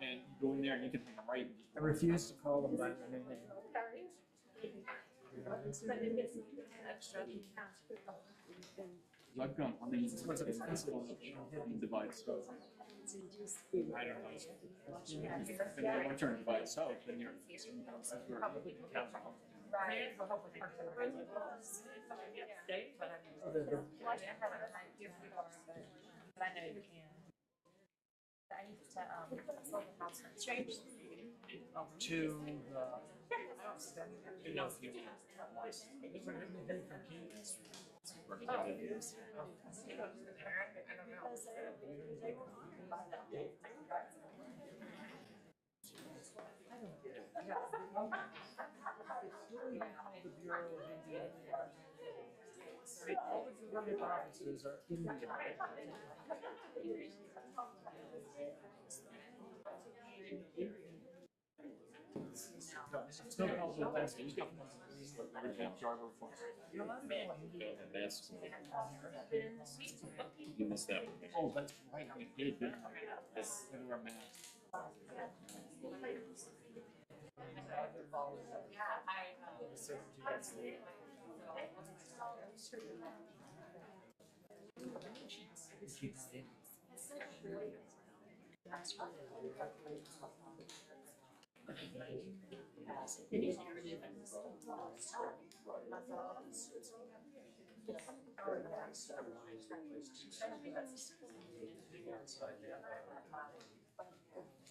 And you go in there and you can write. I refuse to call them by their name. I've gone on the divide south. I don't know. If you want to turn it divide south, then you're. Right. But I know you can. I used to sold the house from strange. To You know, if you. all the government offices are in the still called the last Driver for. That's. You missed that one. Oh, that's right. We did. That's our math.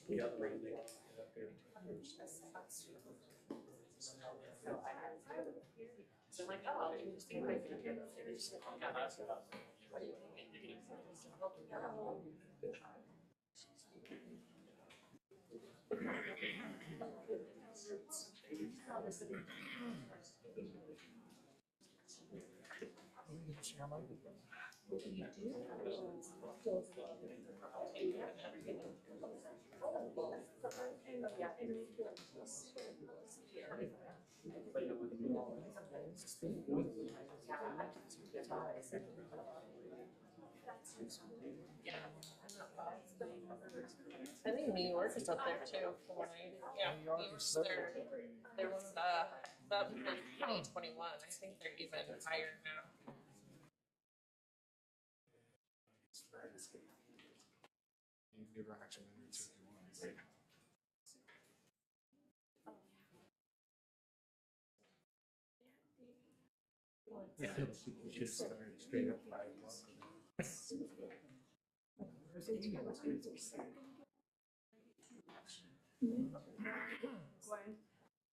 The other I think New York is up there too. Yeah, New York's they're one of about 2021. I think they're even higher now. Yeah, we should start straight up by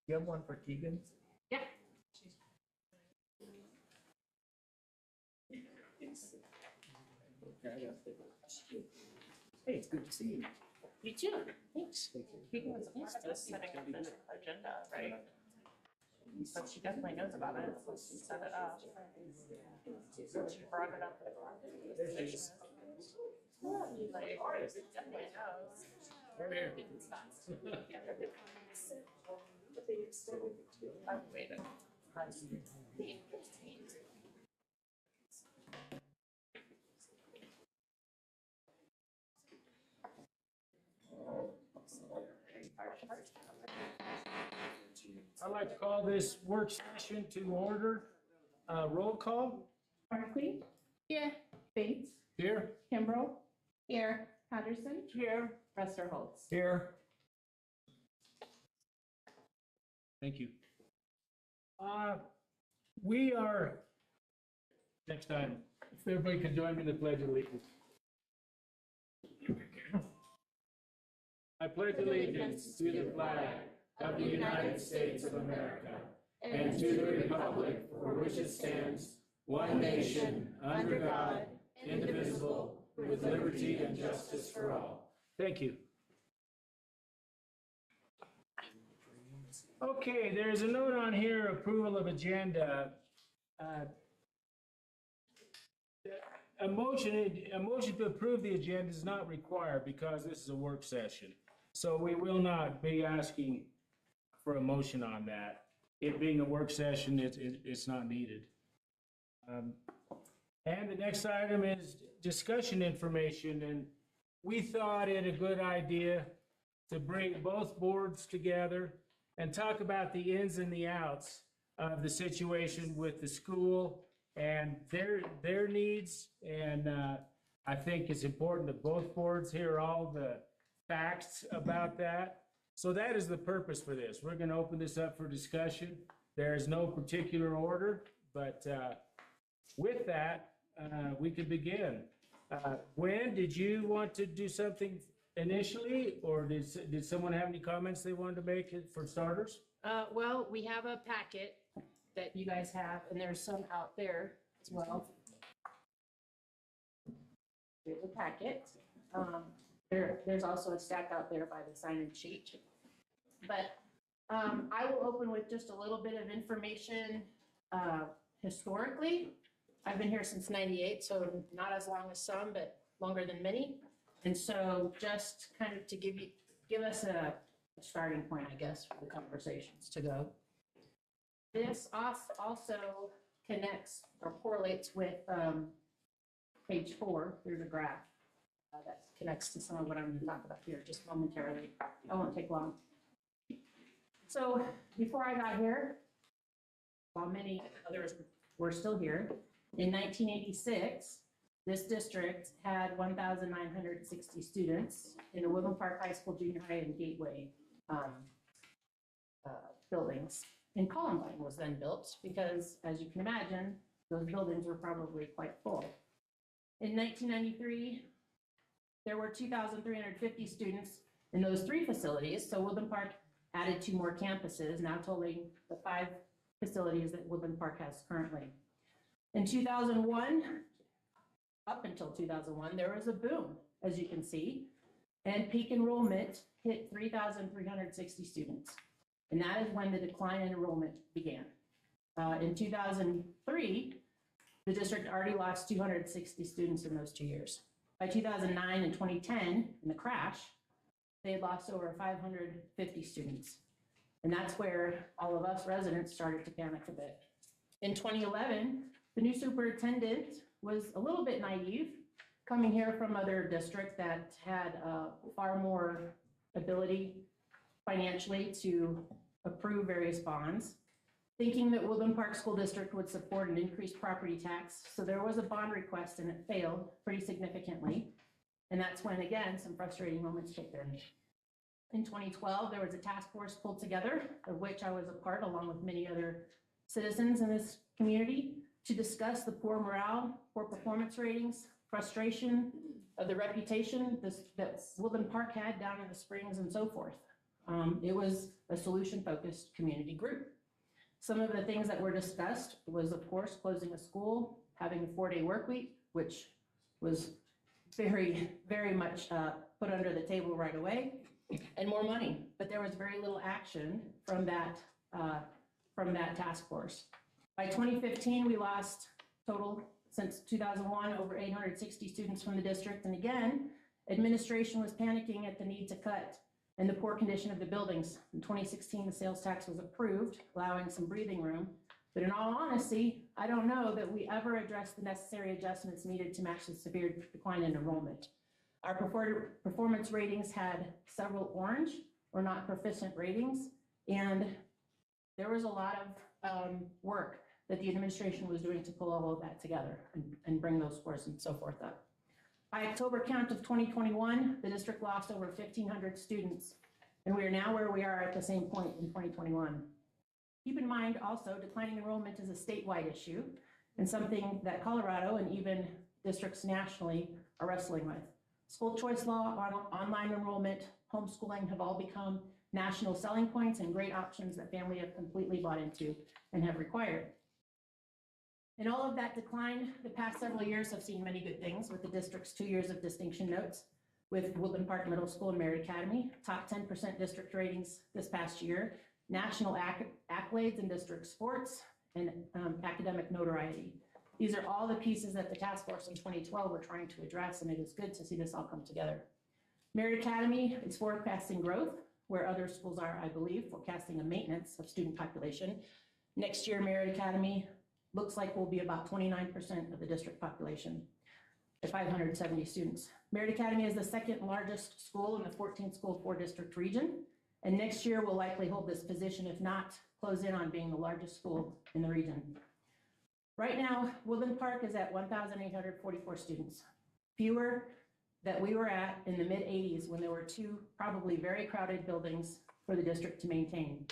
You have one for Keegan? Yeah. Hey, it's good to see you. You too. Thanks. He was just setting up this agenda, right? So she definitely knows about it. She set it up. She brought it up. Like, definitely knows. I've waited. I'd like to call this work session to order. Roll call. Barkley. Here. Bates. Here. Kimbrough. Here. Patterson. Here. Westerholz. Here. Thank you. We are, next time, if everybody can join me in the Pledge of Allegiance. I pledge allegiance to the flag of the United States of America and to the republic for which it stands, one nation, under God, indivisible, with liberty and justice for all. Thank you. Okay, there's a note on here, approval of agenda. A motion to approve the agenda is not required because this is a work session. So we will not be asking for a motion on that. It being a work session, it's not needed. And the next item is discussion information, and we thought it a good idea to bring both boards together and talk about the ins and the outs of the situation with the school and their needs. And I think it's important that both boards hear all the facts about that. So that is the purpose for this. We're going to open this up for discussion. There is no particular order, but with that, we could begin. Gwen, did you want to do something initially, or did someone have any comments they wanted to make for starters? Well, we have a packet that you guys have, and there's some out there as well. Here's a packet. There's also a stack out there by the sign-in sheet. But I will open with just a little bit of information historically. I've been here since '98, so not as long as some, but longer than many. And so just kind of to give us a starting point, I guess, for the conversations to go. This also connects or correlates with page 4. There's a graph that connects to some of what I'm going to talk about here just momentarily. I won't take long. So before I got here, while many others were still here, in 1986, this district had 1,960 students in the Woodland Park High School, Junior High, and Gateway buildings. And Columbine was then built because, as you can imagine, those buildings were probably quite full. In 1993, there were 2,350 students in those 3 facilities. So Woodland Park added 2 more campuses, now totaling the 5 facilities that Woodland Park has currently. In 2001, up until 2001, there was a boom, as you can see, and peak enrollment hit 3,360 students. And that is when the decline in enrollment began. In 2003, the district already lost 260 students in those 2 years. By 2009 and 2010, in the crash, they had lost over 550 students. And that's where all of us residents started to panic a bit. In 2011, the new superintendent was a little bit naive, coming here from other districts that had far more ability financially to approve various bonds, thinking that Woodland Park School District would support an increased property tax. So there was a bond request and it failed pretty significantly. And that's when, again, some frustrating moments kicked in. In 2012, there was a task force pulled together, of which I was a part, along with many other citizens in this community, to discuss the poor morale, poor performance ratings, frustration of the reputation that Woodland Park had down in the Springs and so forth. It was a solution-focused community group. Some of the things that were discussed was, of course, closing a school, having a 4-day work week, which was very, very much put under the table right away, and more money. But there was very little action from that task force. By 2015, we lost total, since 2001, over 860 students from the district. And again, administration was panicking at the need to cut and the poor condition of the buildings. In 2016, the sales tax was approved, allowing some breathing room. But in all honesty, I don't know that we ever addressed the necessary adjustments needed to match the severe decline in enrollment. Our performance ratings had several orange or not proficient ratings, and there was a lot of work that the administration was doing to pull all of that together and bring those scores and so forth up. By October count of 2021, the district lost over 1,500 students, and we are now where we are at the same point in 2021. Keep in mind also, declining enrollment is a statewide issue and something that Colorado and even districts nationally are wrestling with. School choice law, online enrollment, homeschooling have all become national selling points and great options that families have completely bought into and have required. In all of that decline, the past several years have seen many good things, with the district's 2 years of distinction notes, with Woodland Park Middle School and Merritt Academy, top 10% district ratings this past year, national accolades in district sports, and academic notoriety. These are all the pieces that the task force in 2012 were trying to address, and it is good to see this all come together. Merritt Academy is forecasting growth, where other schools are, I believe, forecasting a maintenance of student population. Next year, Merritt Academy looks like will be about 29% of the district population at 570 students. Merit Academy is the second largest school in the 14-school, 4-district region. And next year, we'll likely hold this position, if not close in on being the largest school in the region. Right now, Woodland Park is at 1,844 students, fewer that we were at in the mid-'80s when there were two probably very crowded buildings for the district to maintain.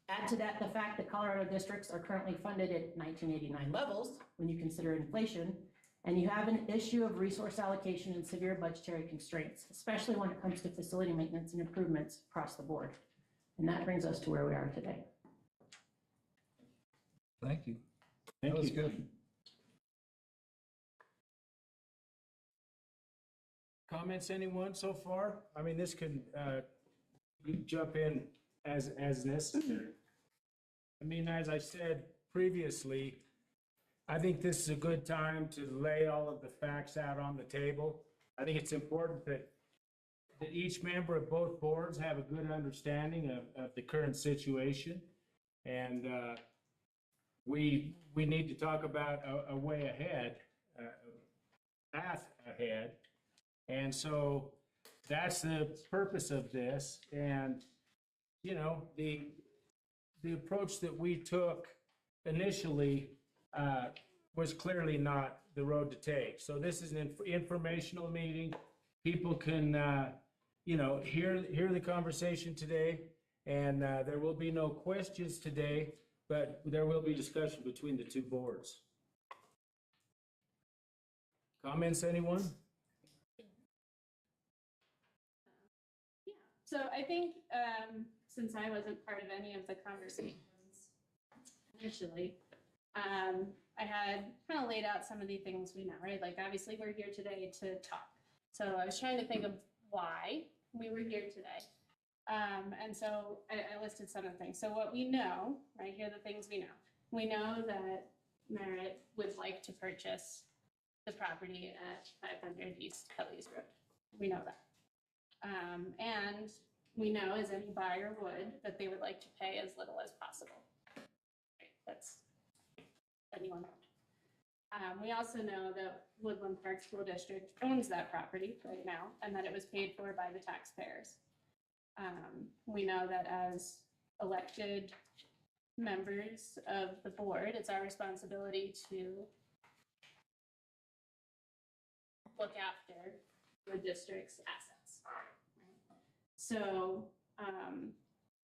Add to that the fact that Colorado districts are currently funded at 1989 levels when you consider inflation, and you have an issue of resource allocation and severe budgetary constraints, especially when it comes to facility maintenance and improvements across the board. And that brings us to where we are today. Thank you. Thank That was you. good. Comments, anyone so far? I mean, this can, you jump in as necessary. I mean, as I said previously, I think this is a good time to lay all of the facts out on the table. I think it's important that each member of both boards have a good understanding of the current situation. And we need to talk about a way ahead, a path ahead. And so that's the purpose of this. And, you know, the approach that we took initially was clearly not the road to take. So this is an informational meeting. People can, you know, hear the conversation today, and there will be no questions today, but there will be discussion between the two boards. Comments, anyone? So I think, since I wasn't part of any of the conversations initially, I had kind of laid out some of the things we know, right? Like, obviously, we're here today to talk. So I was trying to think of why we were here today. And so I listed some of the things. So what we know, right, here are the things we know. We know that Merritt would like to purchase the property at 500 East Kelly's Road. We know that. And we know, as any buyer would, that they would like to pay as little as possible. Right, that's anyone would. We also know that Woodland Park School District owns that property right now, and that it was paid for by the taxpayers. We know that as elected members of the board, it's our responsibility to look after the district's assets. So,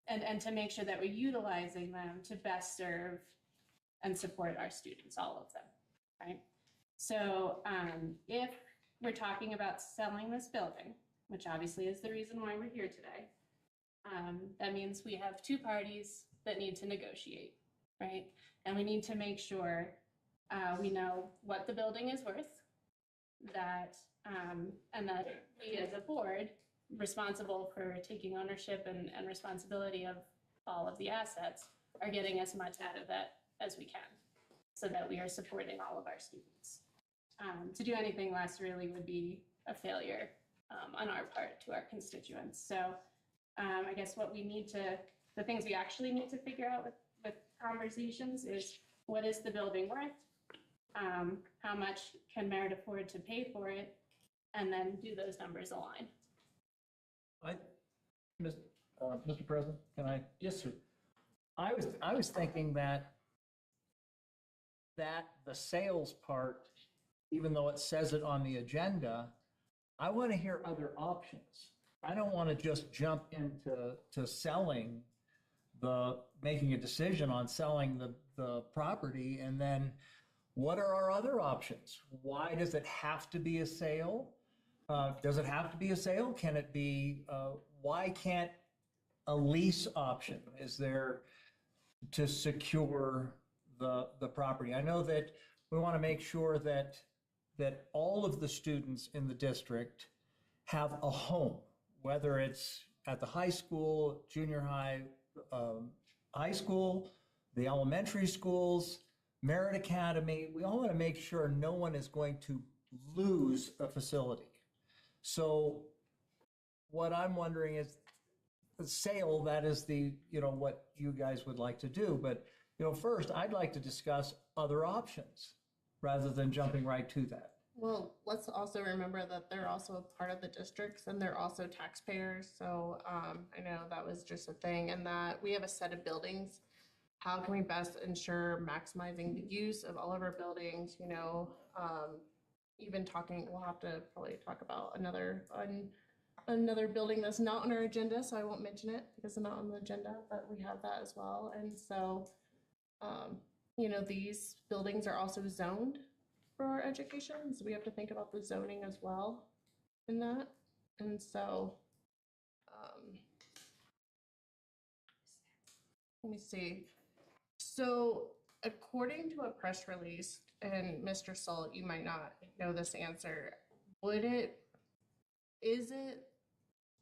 and to make sure that we're utilizing them to best serve and support our students, all of them, right? So if we're talking about selling this building, which obviously is the reason why we're here today, that means we have two parties that need to negotiate, right? And we need to make sure we know what the building is worth, that and that we as a board responsible for taking ownership and responsibility of all of the assets are getting as much out of that as we can, so that we are supporting all of our students. To do anything less really would be a failure on our part to our constituents. So I guess what we need to, the things we actually need to figure out with conversations is, what is the building worth? How much can Merit afford to pay for it? And then do those numbers align? Mr. President, can I? Yes, sir. I was thinking that the sales part, even though it says it on the agenda, I want to hear other options. I don't want to just jump into selling making a decision on selling the property, and then what are our other options? Why does it have to be a sale? Does it have to be a sale? Can it be, why can't a lease option is there to secure the property? I know that we want to make sure that all of the students in the district have a home, whether it's at the high school, junior high, high school, the elementary schools, Merit Academy. We all want to make sure no one is going to lose a facility. So what I'm wondering is, the sale, that is the, what you guys would like to do. But, first I'd like to discuss other options rather than jumping right to that. Well, let's also remember that they're also a part of the districts and they're also taxpayers. So I know that was just a thing, and that we have a set of buildings. How can we best ensure maximizing the use of all of our buildings, even talking, we'll have to probably talk about another building that's not on our agenda, so I won't mention it because it's not on the agenda, but we have that as well. And so, these buildings are also zoned for our education, so we have to think about the zoning as well in that. And so, let me see. So according to a press release, and Mr. Salt, you might not know this answer, is it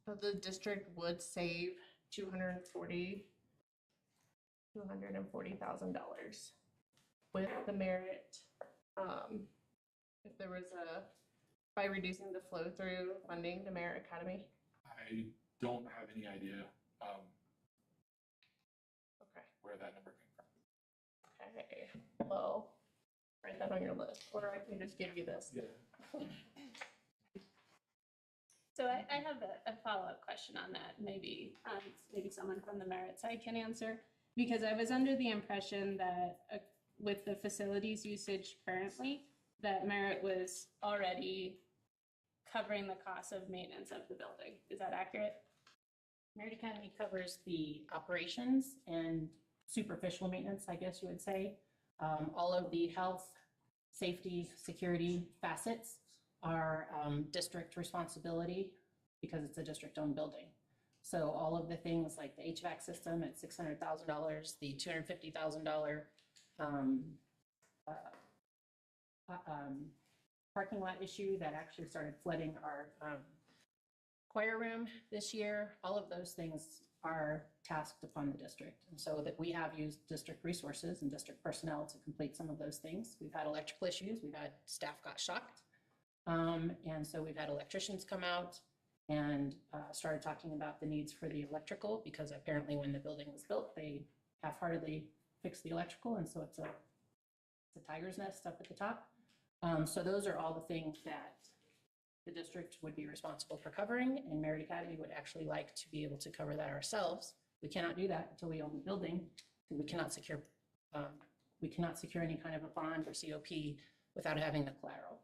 that the district would save $240,000 with the merit, if there was by reducing the flow through funding to Merit Academy? I don't have any idea Okay. where that number came from. Okay, well, write that on your list, or I can just give you this. So I have a follow-up question on that. Maybe someone from the merit side can answer. Because I was under the impression that with the facilities usage currently, that merit was already covering the cost of maintenance of the building. Is that accurate? Merit Academy covers the operations and superficial maintenance, I guess you would say. All of the health, safety, security facets are district responsibility because it's a district-owned building. So all of the things like the HVAC system at $600,000, the $250,000 parking lot issue that actually started flooding our choir room this year, all of those things are tasked upon the district. And so that we have used district resources and district personnel to complete some of those things. We've had electrical issues, we've had staff got shocked. And so we've had electricians come out and started talking about the needs for the electrical, because apparently when the building was built, they half-heartedly fixed the electrical, and so it's a tiger's nest up at the top. So those are all the things that the district would be responsible for covering, and Merit Academy would actually like to be able to cover that ourselves. We cannot do that until we own the building, because we cannot secure any kind of a bond or COP without having the collateral.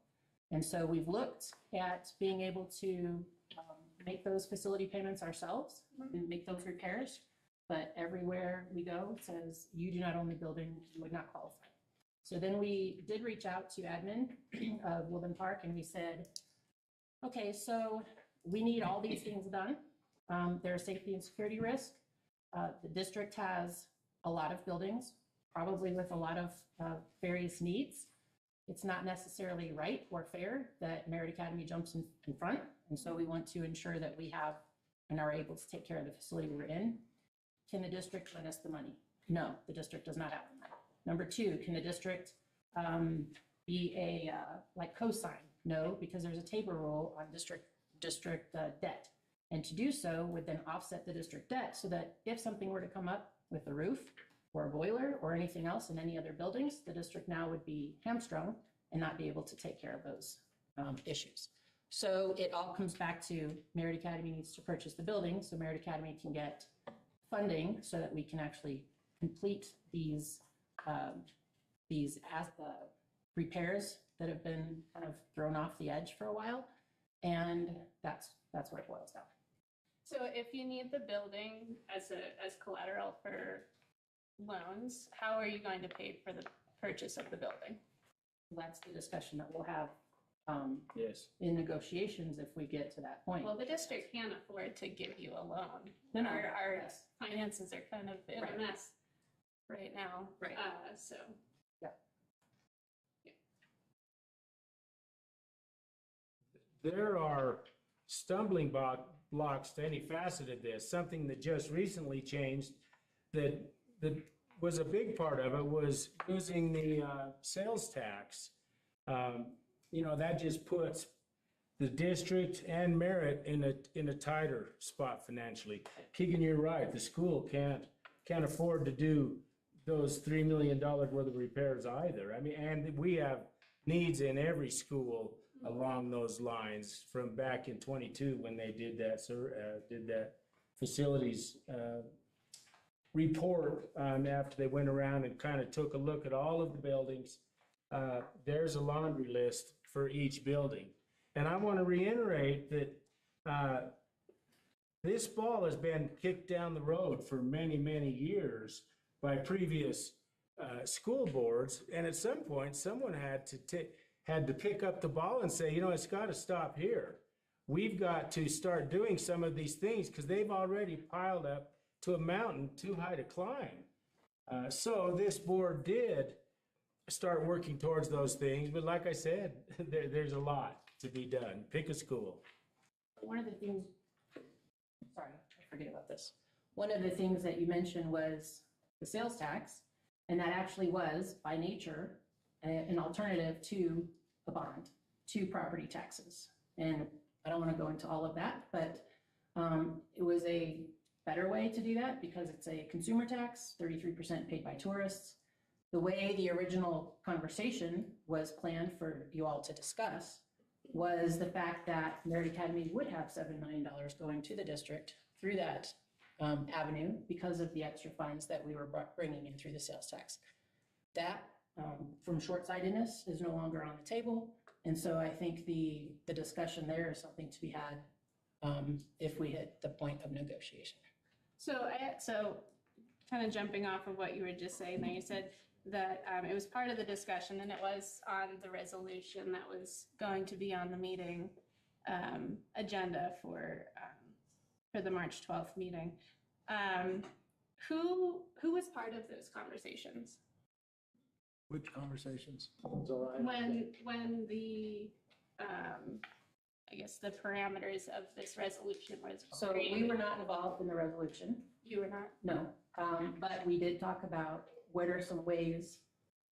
And so we've looked at being able to make those facility payments ourselves and make those repairs. But everywhere we go, it says, you do not own the building, you would not qualify. So then we did reach out to admin of Woodland Park, and we said, okay, so we need all these things done. There's safety and security risk. The district has a lot of buildings, probably with a lot of various needs. It's not necessarily right or fair that Merit Academy jumps in front. And so we want to ensure that we have and are able to take care of the facility we're in. Can the district lend us the money? No, the district does not have the money. Number two, can the district be a like cosign? No, because there's a table rule on district debt. And to do so would then offset the district debt, so that if something were to come up with a roof or a boiler or anything else in any other buildings, the district now would be hamstrung and not be able to take care of those issues. So it all comes back to Merit Academy needs to purchase the building so Merit Academy can get funding so that we can actually complete these repairs that have been kind of thrown off the edge for a while. And that's what it boils down. So if you need the building as collateral for loans, how are you going to pay for the purchase of the building? That's the discussion that we'll have Yes. in negotiations if we get to that point. Well, the district can't afford to give you a loan. No, no. Our Yes. finances are kind of in Right. a mess right now. Right. So. There are stumbling blocks to any facet of this. Something that just recently changed that was a big part of it was using the sales tax. That just puts the district and Merit in a tighter spot financially. Keegan, you're right. The school can't afford to do those $3 million worth of repairs either. I mean, and we have needs in every school along those lines from back in 22 when they did that facilities report after they went around and kind of took a look at all of the buildings. There's a laundry list for each building. And I want to reiterate that this ball has been kicked down the road for many, many years by previous school boards. And at some point, someone had to pick up the ball and say, you know, it's got to stop here. We've got to start doing some of these things because they've already piled up to a mountain too high to climb. So this board did start working towards those things. But like I said, there's a lot to be done. Pick a school. One of the things, sorry, I forget about this. One of the things that you mentioned was the sales tax, and that actually was, by nature, an alternative to a bond, to property taxes. And I don't want to go into all of that, but it was a better way to do that because it's a consumer tax, 33% paid by tourists. The way the original conversation was planned for you all to discuss was the fact that Merit Academy would have $7 million going to the district through that avenue because of the extra funds that we were bringing in through the sales tax. That, from short-sightedness, is no longer on the table. And so I think the discussion there is something to be had if we hit the point of negotiation. So kind of jumping off of what you were just saying there, you said that it was part of the discussion and it was on the resolution that was going to be on the meeting agenda for the March 12th meeting. Who was part of those conversations? Which conversations? When the I guess the parameters of this resolution was So we were not involved in the resolution. You were not? No, but we did talk about what are some ways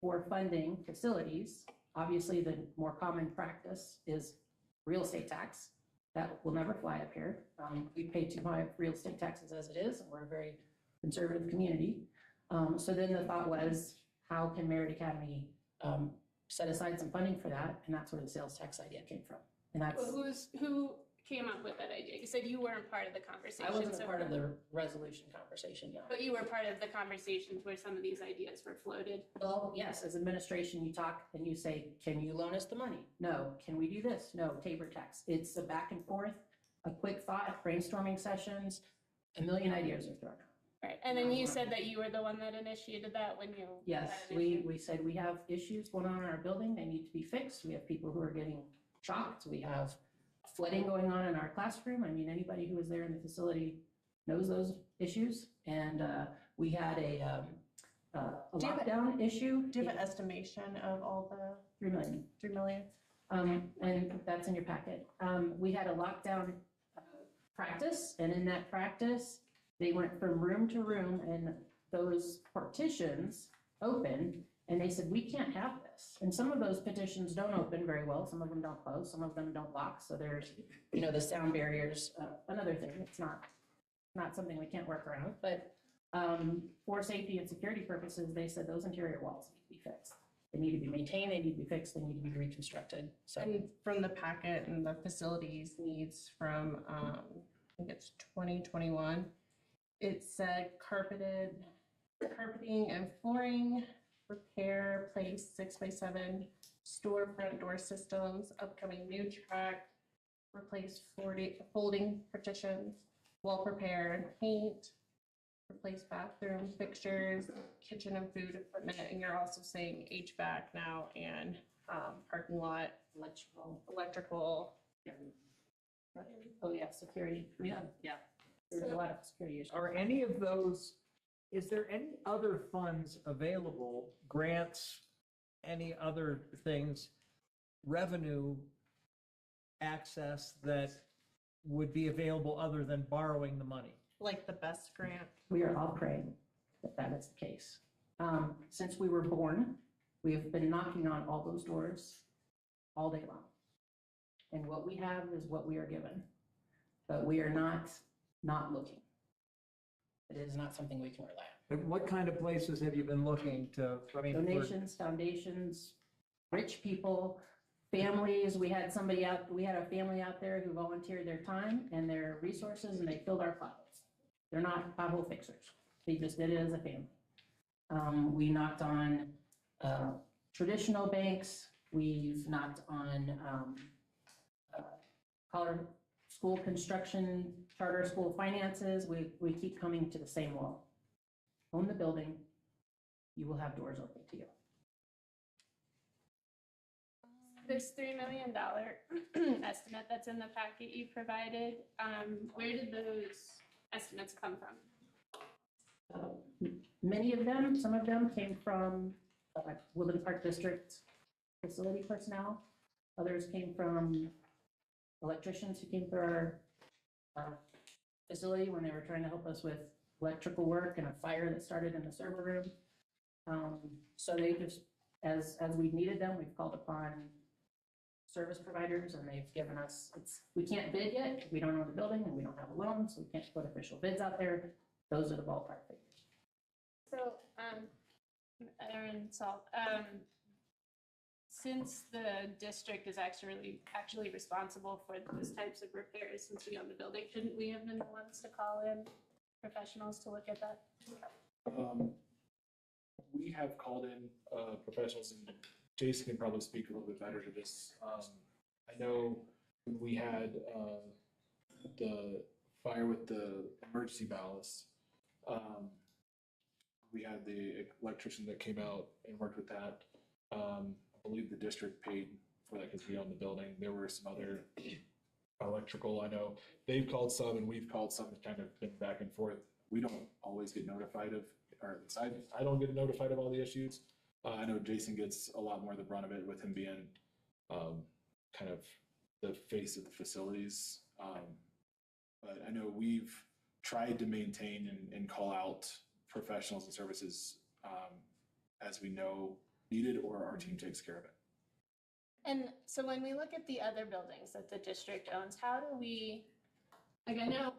for funding facilities. Obviously, the more common practice is real estate tax. That will never fly up here. We pay too high real estate taxes as it is, and we're a very conservative community. So then the thought was, how can Merit Academy set aside some funding for that? And that's where the sales tax idea came from. And that's, Who came up with that idea? You said you weren't part of the conversation. I wasn't so- part of the resolution conversation, no. But you were part of the conversations where some of these ideas were floated. Well, yes, as administration, you talk and you say, can you loan us the money? No. Can we do this? No. Tabor tax. It's a back and forth, a quick thought, brainstorming sessions, a million ideas are thrown out. Right. And then you said that you were the one that initiated that when you. Yes, had an issue. we said we have issues going on in our building. They need to be fixed. We have people who are getting shocked. We have flooding going on in our classroom. I mean, anybody who was there in the facility knows those issues. And we had a Do you have lockdown issue. Do you have an estimation of all the 3 million. 3 million? And that's in your packet. We had a lockdown practice, and in that practice, they went from room to room and those partitions open, and they said, we can't have this. And some of those petitions don't open very well. Some of them don't close. Some of them don't lock. So there's, you know, the sound barriers, another thing. It's not something we can't work around, but for safety and security purposes, they said those interior walls need to be fixed. They need to be maintained, they need to be fixed, they need to be reconstructed. So And from the packet and the facilities needs from, I think it's 2021, it said carpeting and flooring, repair, place 6x7, storefront door systems, upcoming new track, replace folding partitions, wall repair and paint, replace bathroom fixtures, kitchen and food equipment, and you're also saying HVAC now and parking lot, electrical. oh yeah, security. Yeah. There's a lot of security issues. Are any of those, is there any other funds available, grants, any other things, revenue access that would be available other than borrowing the money? Like the best grant. We are all praying that that is the case. Since we were born, we have been knocking on all those doors all day long. And what we have is what we are given, but we are not looking. It is not something we can rely on. And what kind of places have you been looking to, I mean, Donations, foundations, rich people, families, we had a family out there who volunteered their time and their resources, and they filled our potholes. They're not pothole fixers. They just did it as a family. We knocked on traditional banks. We've knocked on color school construction, charter school finances. We keep coming to the same wall. Own the building, you will have doors open to you. This $3 million estimate that's in the packet you provided, where did those estimates come from? Many of them, some of them came from Woodland Park District facility personnel. Others came from electricians who came through our facility when they were trying to help us with electrical work and a fire that started in the server room. So they just, as we needed them, we've called upon service providers, and they've given us, we can't bid yet, we don't own the building, and we don't have a loan, so we can't put official bids out there. Those are the ballpark figures. So, Aaron Salt, since the district is actually responsible for those types of repairs, since we own the building, shouldn't we have been the ones to call in professionals to look at that? We have called in professionals, and Jason can probably speak a little bit better to this. I know when we had the fire with the emergency ballast, we had the electrician that came out and worked with that. I believe the district paid for that because we own the building. There were some other electrical, I know they've called some and we've called some, kind of been back and forth. We don't always get notified of, or at least I don't get notified of all the issues. I know Jason gets a lot more of the brunt of it with him being kind of the face of the facilities. But I know we've tried to maintain and call out professionals and services as we know needed, or our team takes care of it. And so when we look at the other buildings that the district owns, how do we, like, I know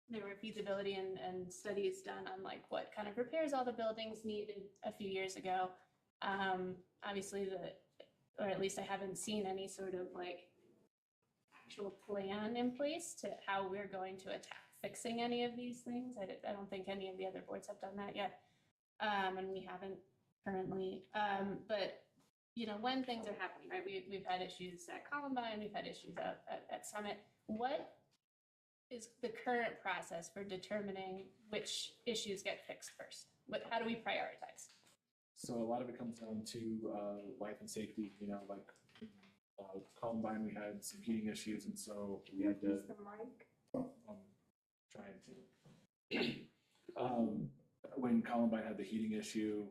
there were feasibility and studies done on like what kind of repairs all the buildings needed a few years ago. Obviously or at least I haven't seen any sort of like actual plan in place to how we're going to attack fixing any of these things. I don't think any of the other boards have done that yet. And we haven't currently, but you know, when things are happening, right? We've had issues at Columbine, we've had issues at Summit. What is the current process for determining which issues get fixed first? How do we prioritize? So a lot of it comes down to life and safety, you know, like Columbine, we had some heating issues, and so we had to, trying to, when Columbine had the heating issue,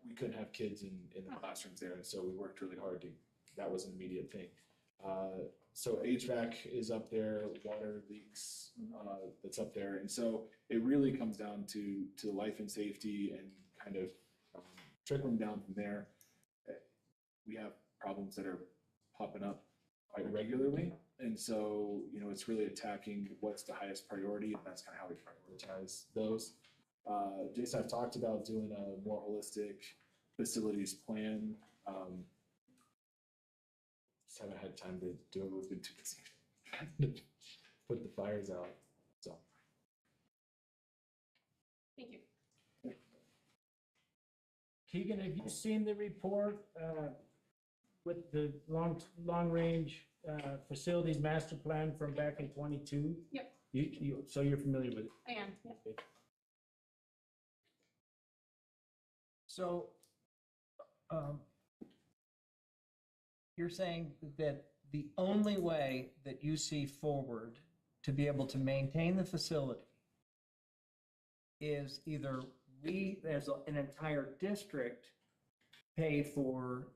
we couldn't have kids in the classrooms there, and so we worked really hard that was an immediate thing. So HVAC is up there, water leaks, that's up there, and so it really comes down to life and safety and kind of trickling down from there. We have problems that are popping up quite regularly, and so, you know, it's really attacking what's the highest priority, and that's kind of how we prioritize those. Jason, I've talked about doing a more holistic facilities plan. Just haven't had time to do it. We've been too busy trying to put the fires out. So. Thank you. Keegan, have you seen the report with the long range facilities master plan from back in 22? Yep. So you're familiar with it? I am, yeah. Okay. So, you're saying that the only way that you see forward to be able to maintain the facility is either we, as an entire district, pay for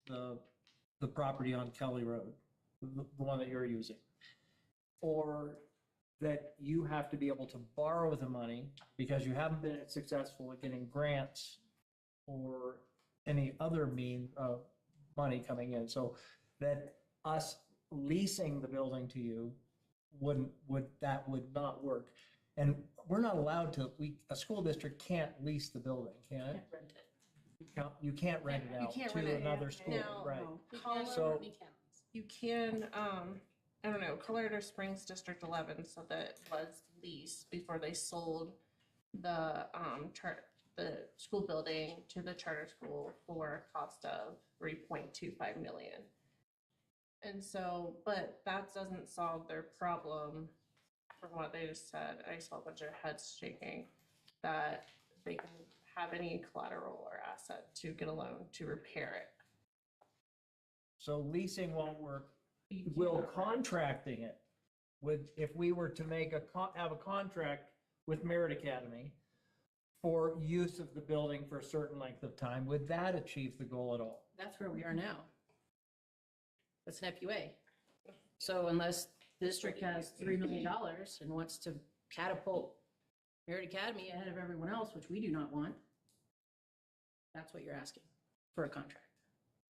the property on Kelly Road, the one that you're using, or that you have to be able to borrow the money because you haven't been successful at getting grants or any other means of money coming in. So that us leasing the building to you would not work. And we're not allowed to, a school district can't lease the building, can it? You can't rent it You out can't to rent it. another school, No. right? Colorado, So- you can, I don't know, Colorado Springs District 11, so that was leased before they sold the, the school building to the charter school for a cost of 3.25 million. And so, but that doesn't solve their problem from what they just said. I saw a bunch of heads shaking that they can have any collateral or asset to get a loan to repair it. So leasing won't work. Will contracting it with, if we were to make have a contract with Merit Academy for use of the building for a certain length of time, would that achieve the goal at all? That's where we are now. That's an FUA. So unless the district has $3 million and wants to catapult Merit Academy ahead of everyone else, which we do not want, that's what you're asking for a contract.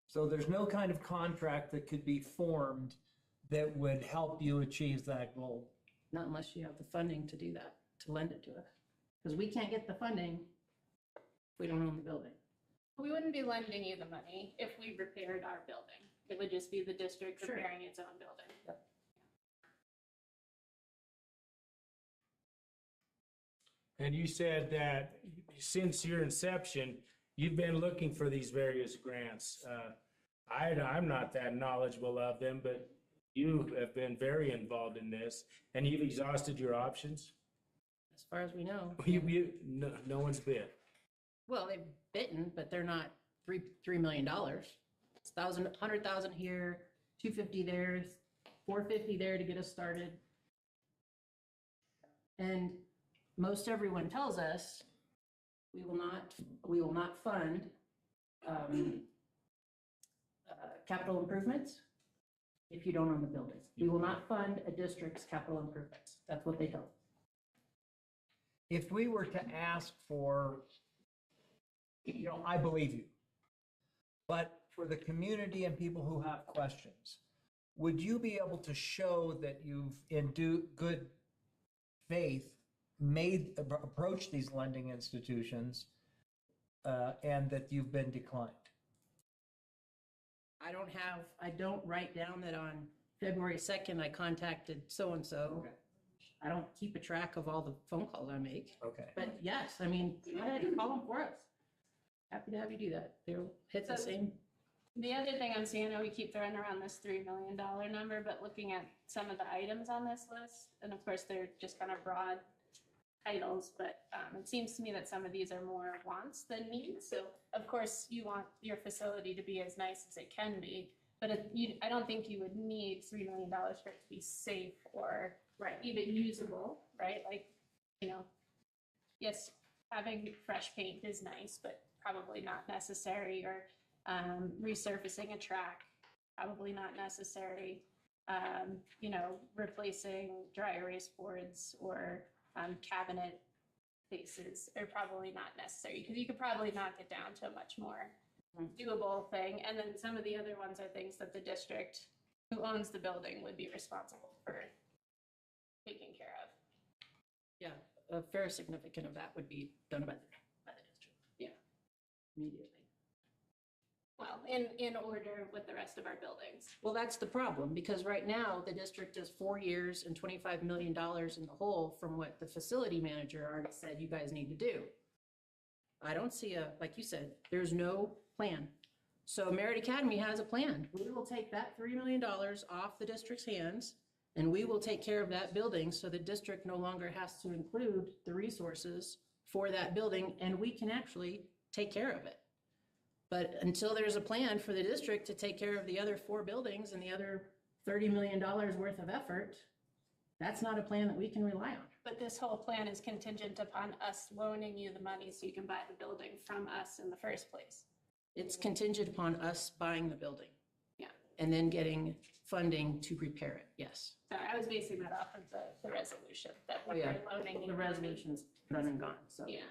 So there's no kind of contract that could be formed that would help you achieve that goal. Not unless you have the funding to do that, to lend it to us. Because we can't get the funding if we don't own the building. We wouldn't be lending you the money if we repaired our building. It would just be the district Sure. repairing its own building. And you said that since your inception, you've been looking for these various grants. I'm not that knowledgeable of them, but you have been very involved in this, and you've exhausted your options? As far as we know. No one's bid. Well, they've bitten, but they're not $3 million. It's 100,000 here, 250 there, 450 there to get us started. And most everyone tells us we will not fund capital improvements if you don't own the building. We will not fund a district's capital improvements. That's what they tell us. If we were to ask for, I believe you, but for the community and people who have questions, would you be able to show that you've, in good faith, approached these lending institutions and that you've been declined? I don't write down that on February 2nd, I contacted so-and-so. Okay. I don't keep a track of all the phone calls I make. Okay. But yes, I mean, go ahead and call them for us. Happy to have you do that. They'll hit the same. The other thing I'm seeing, I know we keep throwing around this $3 million number, but looking at some of the items on this list, and of course, they're just kind of broad titles, but it seems to me that some of these are more wants than needs. So of course, you want your facility to be as nice as it can be, but I don't think you would need $3 million for it to be safe or even usable, right? Like, yes, having fresh paint is nice, but probably not necessary, or resurfacing a track, probably not necessary. Replacing dry erase boards or cabinet faces are probably not necessary, because you could probably knock it down to a much more doable thing. And then some of the other ones are things that the district who owns the building would be responsible for taking care of. Yeah, a fair significant of that would be done by the district. Yeah, immediately. Well, in order with the rest of our buildings. Well, that's the problem, because right now the district is 4 years and $25 million in the hole from what the facility manager already said you guys need to do. I don't see like you said, there's no plan. So Merit Academy has a plan. We will take that $3 million off the district's hands, and we will take care of that building, so the district no longer has to include the resources for that building, and we can actually take care of it. But until there's a plan for the district to take care of the other 4 buildings and the other $30 million worth of effort, that's not a plan that we can rely on. But this whole plan is contingent upon us loaning you the money so you can buy the building from us in the first place. It's contingent upon us buying the building. Yeah. And then getting funding to repair it, yes. So I was basing that off of the resolution, that Oh, we yeah. were loaning you The money. resolution's done and gone, so. Yeah.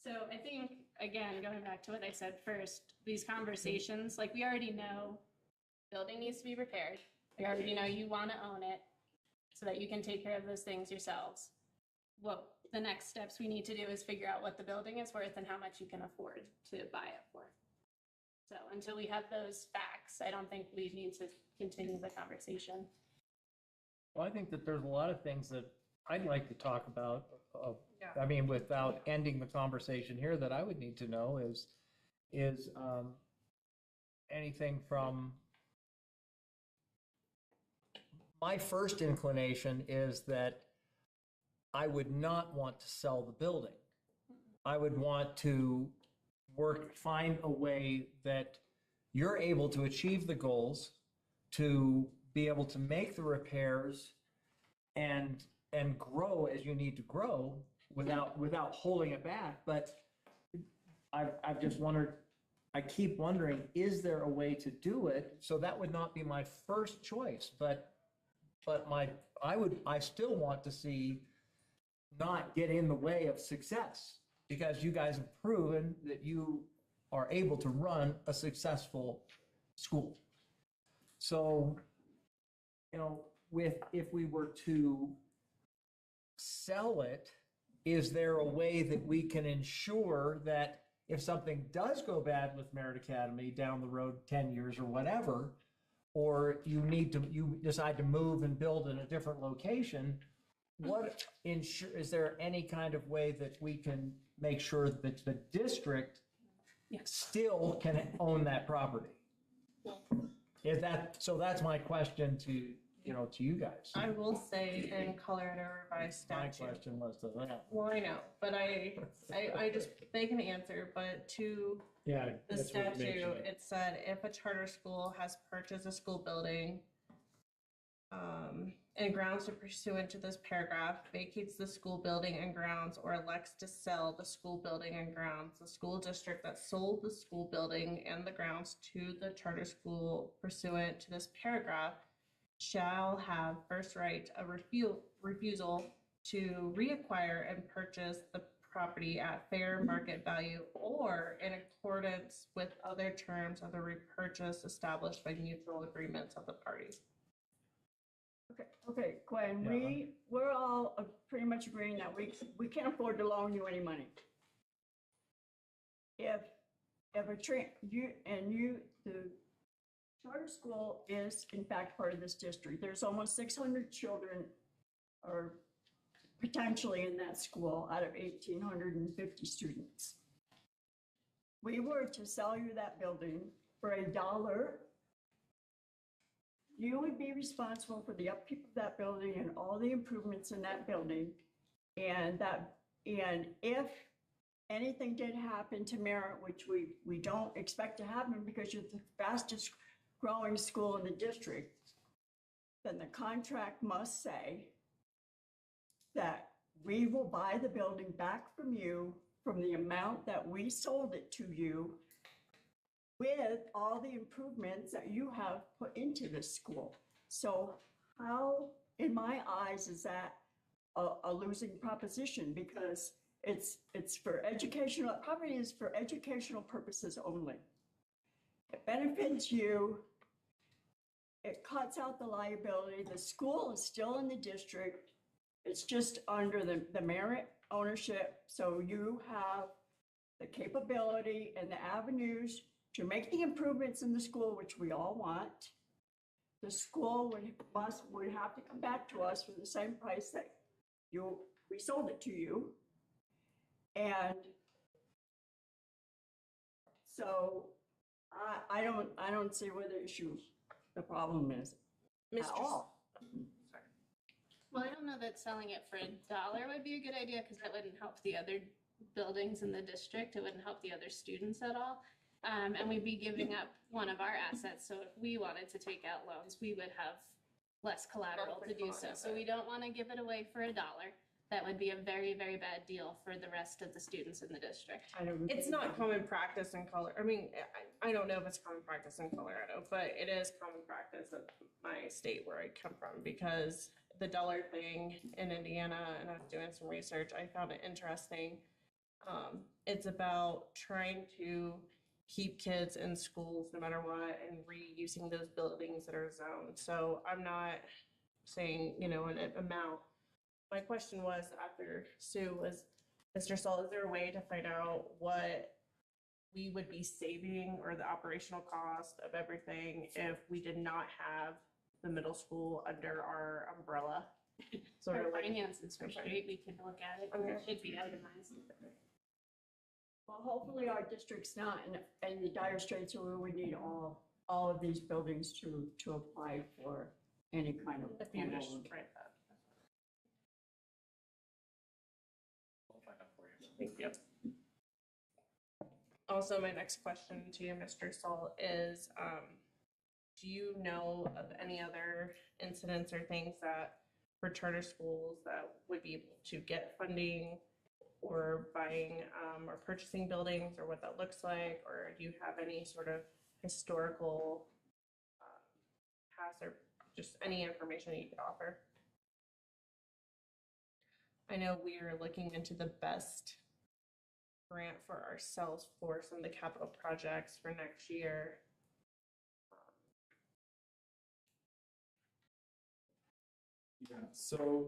So I think, again, going back to what I said first, these conversations, like, we already know building needs to be repaired. We already know you want to own it so that you can take care of those things yourselves. What the next steps we need to do is figure out what the building is worth and how much you can afford to buy it for. So until we have those facts, I don't think we need to continue the conversation. Well, I think that there's a lot of things that I'd like to talk about. Yeah. I mean, without ending the conversation here, that I would need to know is anything from, my first inclination is that I would not want to sell the building. I would want to find a way that you're able to achieve the goals, to be able to make the repairs and grow as you need to grow without holding it back. But I've just wondered, I keep wondering, is there a way to do it? So that would not be my first choice, but I still want to see not get in the way of success, because you guys have proven that you are able to run a successful school. So, if we were to sell it, is there a way that we can ensure that if something does go bad with Merit Academy down the road 10 years or whatever, or you decide to move and build in a different location, is there any kind of way that we can make sure that the district still can own that property? So that's my question to you guys. I will say in Colorado revised My statute. question was to that. Well, I know, but I just, they can answer, but to Yeah. the that's what you statute, mentioned. it said if a charter school has purchased a school building and grounds pursuant to this paragraph, vacates the school building and grounds, or elects to sell the school building and grounds, the school district that sold the school building and the grounds to the charter school pursuant to this paragraph shall have first right of refusal to reacquire and purchase the property at fair market value or in accordance with other terms of the repurchase established by mutual agreements of the parties. Okay, Gwen, we're all pretty much agreeing that we can't afford to loan you any money. If the charter school is in fact part of this district, there's almost 600 children or potentially in that school out of 1,850 students. We were to sell you that building for $1, you would be responsible for the upkeep of that building and all the improvements in that building. And if anything did happen to Merit, which we don't expect to happen because you're the fastest growing school in the district, then the contract must say that we will buy the building back from you from the amount that we sold it to you with all the improvements that you have put into this school. So how, in my eyes, is that a losing proposition? Because it's for educational, property is for educational purposes only. It benefits you. It cuts out the liability. The school is still in the district. It's just under the Merit ownership. So you have the capability and the avenues to make the improvements in the school, which we all want. The school would have to come back to us for the same price that we sold it to you. And so I don't see where the problem is at all. Well, I don't know that selling it for $1 would be a good idea because that wouldn't help the other buildings in the district. It wouldn't help the other students at all. And we'd be giving up one of our assets. So if we wanted to take out loans, we would have less collateral to do so. So we don't want to give it away for $1. That would be a very, very bad deal for the rest of the students in the district. It's not common practice in Colorado. I mean, I don't know if it's common practice in Colorado, but it is common practice at my state where I come from, because the dollar thing in Indiana, and I was doing some research, I found it interesting. It's about trying to keep kids in schools no matter what and reusing those buildings that are zoned. So I'm not saying, an amount, my question was after Sue was, Mr. Saul, is there a way to find out what we would be saving or the operational cost of everything if we did not have the middle school under our umbrella? Sort Our of like, finances are straight, we can look at it, and it should be itemized. Well, hopefully our district's not in the dire straits where we need all of these buildings to apply for any kind of. if you just loan. write that. I'll find out for you. Thank you. Also, my next question to you, Mr. Saul, is, do you know of any other incidents or things that for charter schools that would be able to get funding or buying or purchasing buildings, or what that looks like? Or do you have any sort of historical past or just any information that you could offer? I know we are looking into the best grant for ourselves for some of the capital projects for next year. Yeah, so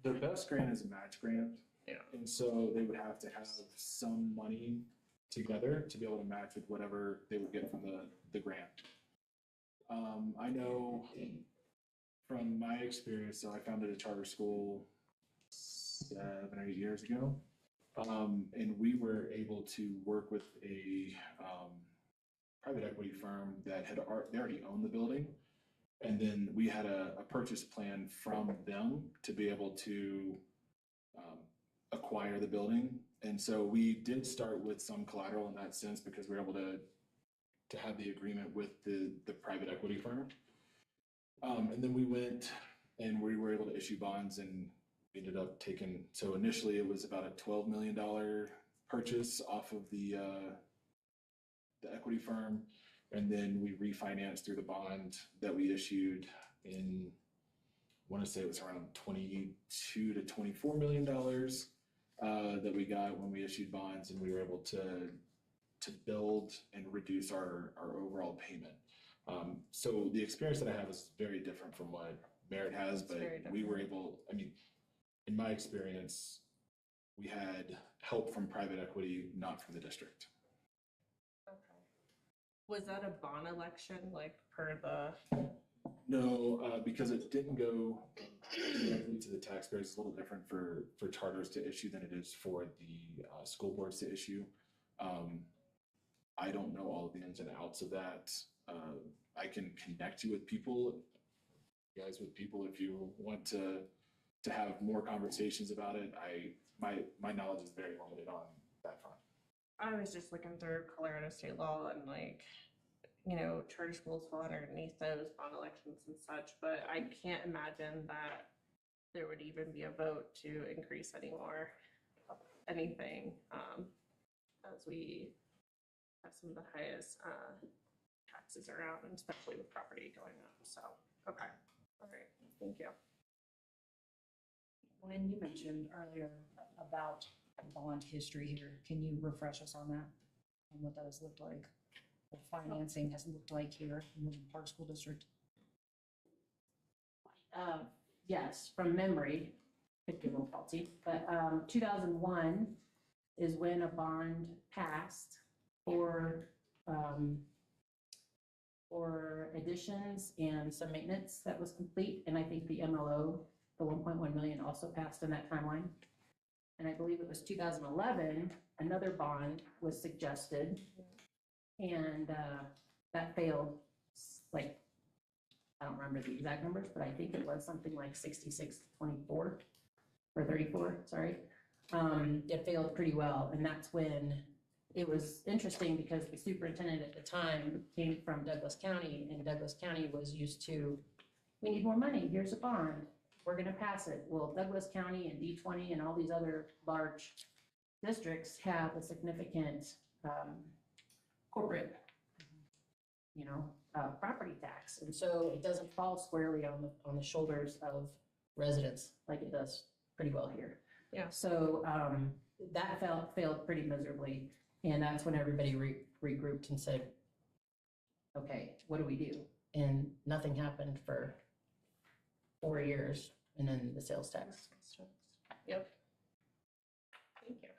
the best grant is a match grant. Yeah. And so they would have to have some money together to be able to match with whatever they would get from the grant. I know from my experience, so I founded a charter school 7 or 8 years ago. And we were able to work with a private equity firm that they already owned the building. And then we had a purchase plan from them to be able to acquire the building. And so we did start with some collateral in that sense because we were able to have the agreement with the private equity firm. And then we went and we were able to issue bonds, and we ended up taking, so initially it was about a $12 million purchase off of the equity firm. And then we refinanced through the bond that we issued in, I want to say it was around $22 to $24 million that we got when we issued bonds, and we were able to build and reduce our overall payment. So the experience that I have is very different from what Merit has, but we were able, I mean, in my experience, we had help from private equity, not from the district. Was that a bond election, like per the? No, because it didn't go directly to the taxpayers. It's a little different for charters to issue than it is for the school boards to issue. I don't know all of the ins and outs of that. I can connect you with people, if you want to have more conversations about it. My knowledge is very limited on that front. I was just looking through Colorado state law and like, you know, charter schools fall underneath those bond elections and such, but I can't imagine that there would even be a vote to increase anything, as we have some of the highest taxes around, and especially with property going up. So, okay, all right, thank you. When you mentioned earlier about bond history here, can you refresh us on that? On what that has looked like? What financing has looked like here in the Park School District? Yes, from memory, could be a little faulty, but 2001 is when a bond passed for additions and some maintenance that was complete, and I think the MLO, the 1.1 million, also passed in that timeline. And I believe it was 2011, another bond was suggested, and that failed. Like, I don't remember the exact numbers, but I think it was something like 66-24 or 34, sorry. It failed pretty well, and that's when it was interesting because the superintendent at the time came from Douglas County, and Douglas County was used to, we need more money, here's a bond, we're gonna pass it. Well, Douglas County and D20 and all these other large districts have a significant corporate, property tax. And so it doesn't fall squarely on the shoulders of residents like it does pretty well here. Yeah. So that failed pretty miserably. And that's when everybody regrouped and said, okay, what do we do? And nothing happened for 4 years, and then the sales tax. Yep. Thank you.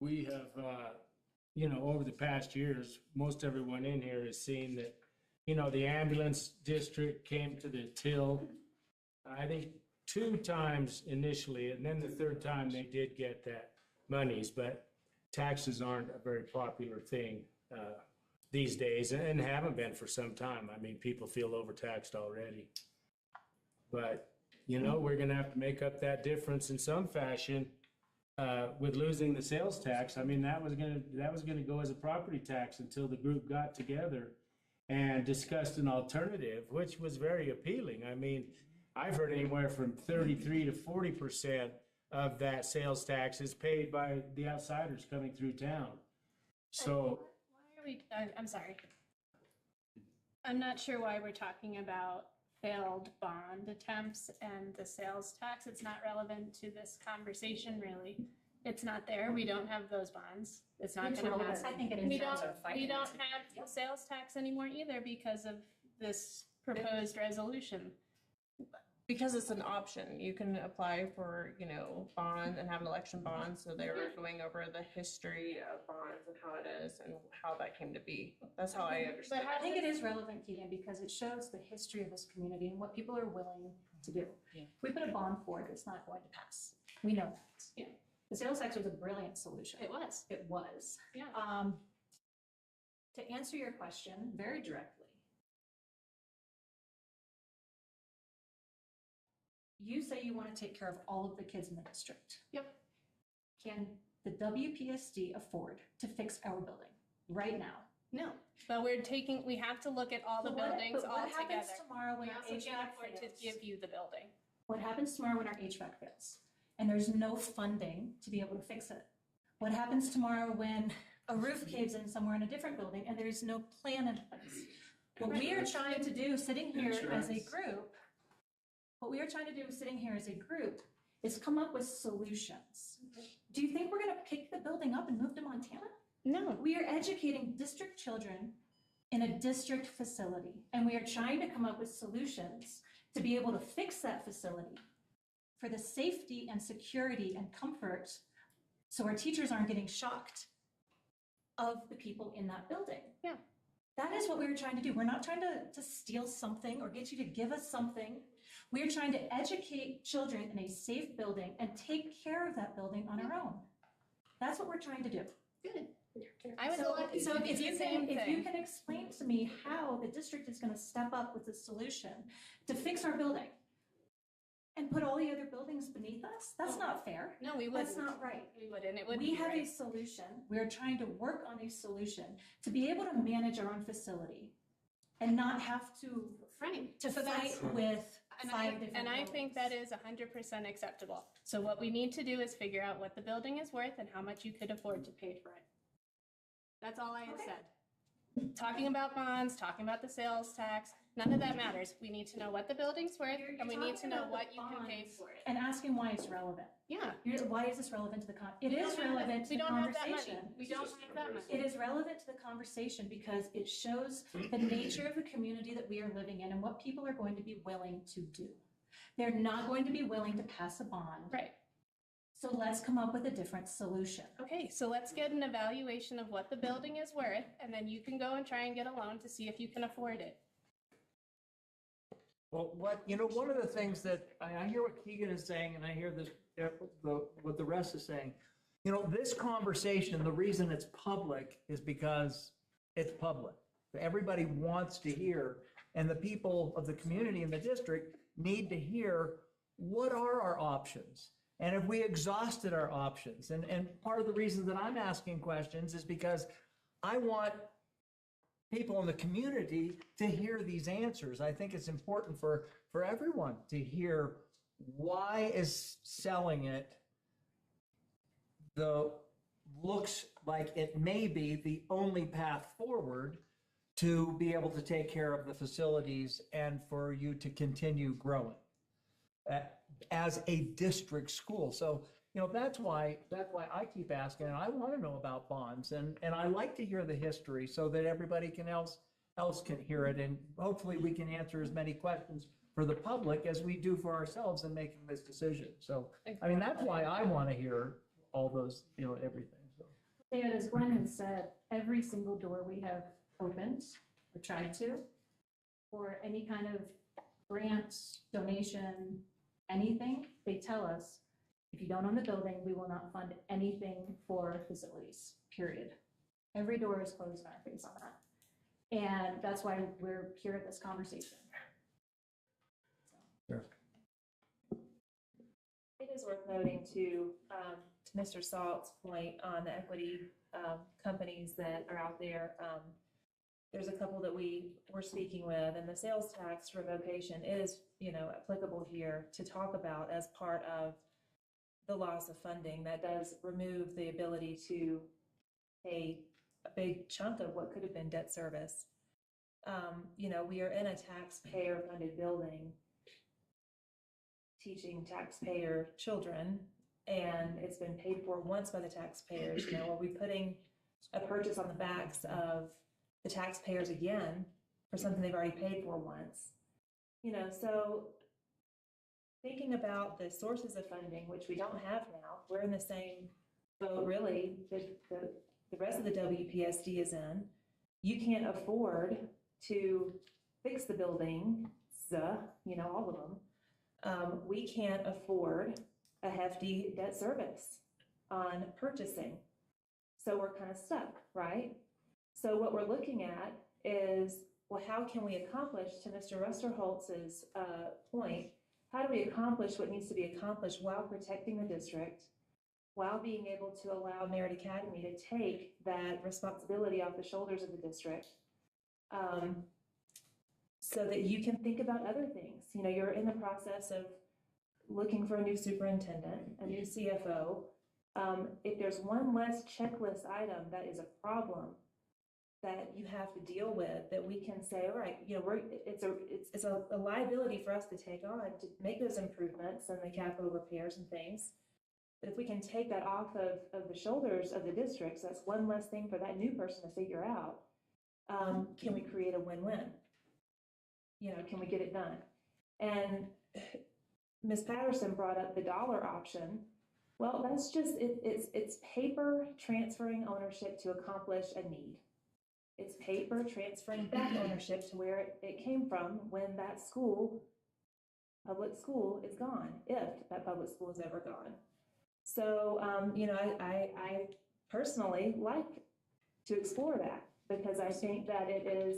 We have, over the past years, most everyone in here has seen that, the ambulance district came to the till, I think 2 times initially, and then the 3rd time they did get that monies, but taxes aren't a very popular thing these days and haven't been for some time. I mean, people feel overtaxed already. But, we're gonna have to make up that difference in some fashion with losing the sales tax. I mean, that was gonna go as a property tax until the group got together and discussed an alternative, which was very appealing. I mean, I've heard anywhere from 33 to 40% of that sales tax is paid by the outsiders coming through town. So, Why are we, I'm sorry. I'm not sure why we're talking about failed bond attempts and the sales tax. It's not relevant to this conversation, really. It's not there. We don't have those bonds. It's not It's gonna relevant. pass. I think it is. We terms don't, of we don't financing. have the sales tax anymore either because of this proposed resolution. Because it's an option, you can apply for, bond and have an election bond, so they were going over the history of bonds and how it is and how that came to be. That's how I understand. I think it is relevant, Keegan, because it shows the history of this community and what people are willing to do. Yeah. If we put a bond for it, it's not going to pass. We know that. Yeah. The sales tax was a brilliant solution. It was, It was. yeah. To answer your question very directly, you say you want to take care of all of the kids in the district. Yep. Can the WPSD afford to fix our building right now? No, but we have to look at all the But what- buildings but all what happens together. tomorrow when We our also can't HVAC afford to fails? give you the building. What happens tomorrow when our HVAC fails and there's no funding to be able to fix it? What happens tomorrow when a roof caves in somewhere in a different building and there's no plan in place? What we are trying to do sitting here as a group, is come up with solutions. Do you think we're gonna pick the building up and move to Montana? No. We are educating district children in a district facility, and we are trying to come up with solutions to be able to fix that facility for the safety and security and comfort, so our teachers aren't getting shocked of the people in that building. Yeah. That is what we were trying to do. We're not trying to steal something or get you to give us something. We are trying to educate children in a safe building and take care of that building on our own. That's what we're trying to do. Good. I was So elected so to do if the you same can, if you thing. can explain to me how the district is gonna step up with a solution to fix our building and put all the other buildings beneath us, that's not fair. No, we That's wouldn't. not right. We wouldn't. It wouldn't We be have a right. solution. We're trying to work on a solution to be able to manage our own facility and not have to Right. to So that's- fight with And 5 different And I think that buildings. is 100% acceptable. So what we need to do is figure out what the building is worth and how much you could afford to pay for it. That's all I have Okay. said. Talking about bonds, talking about the sales tax, none of that matters. We need to know what the building's worth You're and we need to talking know about what the you can pay bonds for it. And asking why it's relevant. Yeah. Why is this relevant to the it We is don't have that- relevant to We the don't have that money. conversation. We don't have that money. It is relevant to the conversation because it shows the nature of the community that we are living in and what people are going to be willing to do. They're not going to be willing to pass a bond. Right. So let's come up with a different solution. Okay, so let's get an evaluation of what the building is worth and then you can go and try and get a loan to see if you can afford it. Well, one of the things that I hear what Keegan is saying, and I hear this, what the rest is saying. This conversation, the reason it's public is because it's public. Everybody wants to hear, and the people of the community in the district need to hear, what are our options? And have we exhausted our options? And part of the reason that I'm asking questions is because I want people in the community to hear these answers. I think it's important for everyone to hear, why is selling it looks like it may be the only path forward to be able to take care of the facilities and for you to continue growing as a district school. So, that's why I keep asking, and I want to know about bonds, and I like to hear the history so that everybody else can hear it, and hopefully we can answer as many questions for the public as we do for ourselves in making this decision. So, I mean, that's why I want to hear all those, everything, so. And as Glenn has said, every single door we have opened or tried to, or any kind of grant, donation, anything, they tell us, if you don't own the building, we will not fund anything for facilities, period. Every door is closed in our face on that. And that's why we're here at this conversation. Sure. It is worth noting to Mr. Salt's point on the equity companies that are out there. There's a couple that we were speaking with, and the sales tax revocation is, applicable here to talk about as part of the loss of funding. That does remove the ability to pay a big chunk of what could have been debt service. We are in a taxpayer-funded building teaching taxpayer children, and it's been paid for once by the taxpayers. Are we putting a purchase on the backs of the taxpayers again for something they've already paid for once? So thinking about the sources of funding, which we don't have now, we're in the same boat really the rest of the WPSD is in. You can't afford to fix the buildings, all of them. We can't afford a hefty debt service on purchasing. So we're kind of stuck, right? So what we're looking at is, well, how can we accomplish, to Mr. Rusterholtz's point, how do we accomplish what needs to be accomplished while protecting the district, while being able to allow Merritt Academy to take that responsibility off the shoulders of the district, so that you can think about other things. You're in the process of looking for a new superintendent, a new CFO. If there's one less checklist item that is a problem that you have to deal with, that we can say, all right, it's a liability for us to take on to make those improvements and the capital repairs and things. But if we can take that off of the shoulders of the districts, that's one less thing for that new person to figure out. Can we create a win-win? Can we get it done? And Ms. Patterson brought up the dollar option. Well, that's just, it's paper transferring ownership to accomplish a need. It's paper transferring back ownership to where it came from when that school, public school, is gone, if that public school is ever gone. So, I personally like to explore that, because I think that it is,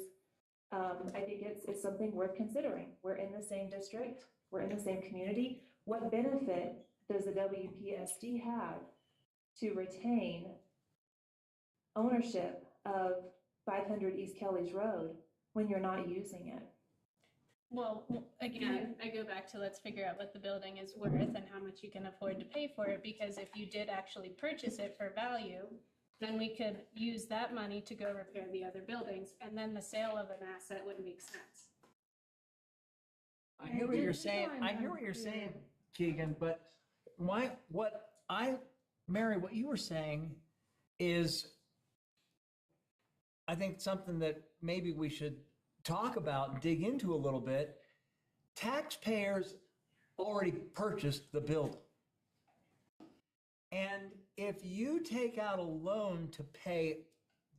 it's something worth considering. We're in the same district, we're in the same community. What benefit does the WPSD have to retain ownership of 500 East Kelly's Road when you're not using it? Well, again, I go back to, let's figure out what the building is worth and how much you can afford to pay for it, because if you did actually purchase it for value, then we could use that money to go repair the other buildings, and then the sale of an asset would make sense. I hear what you're saying. I hear what you're saying, Keegan, but Mary, what you were saying is, I think, something that maybe we should talk about and dig into a little bit. Taxpayers already purchased the building. And if you take out a loan to pay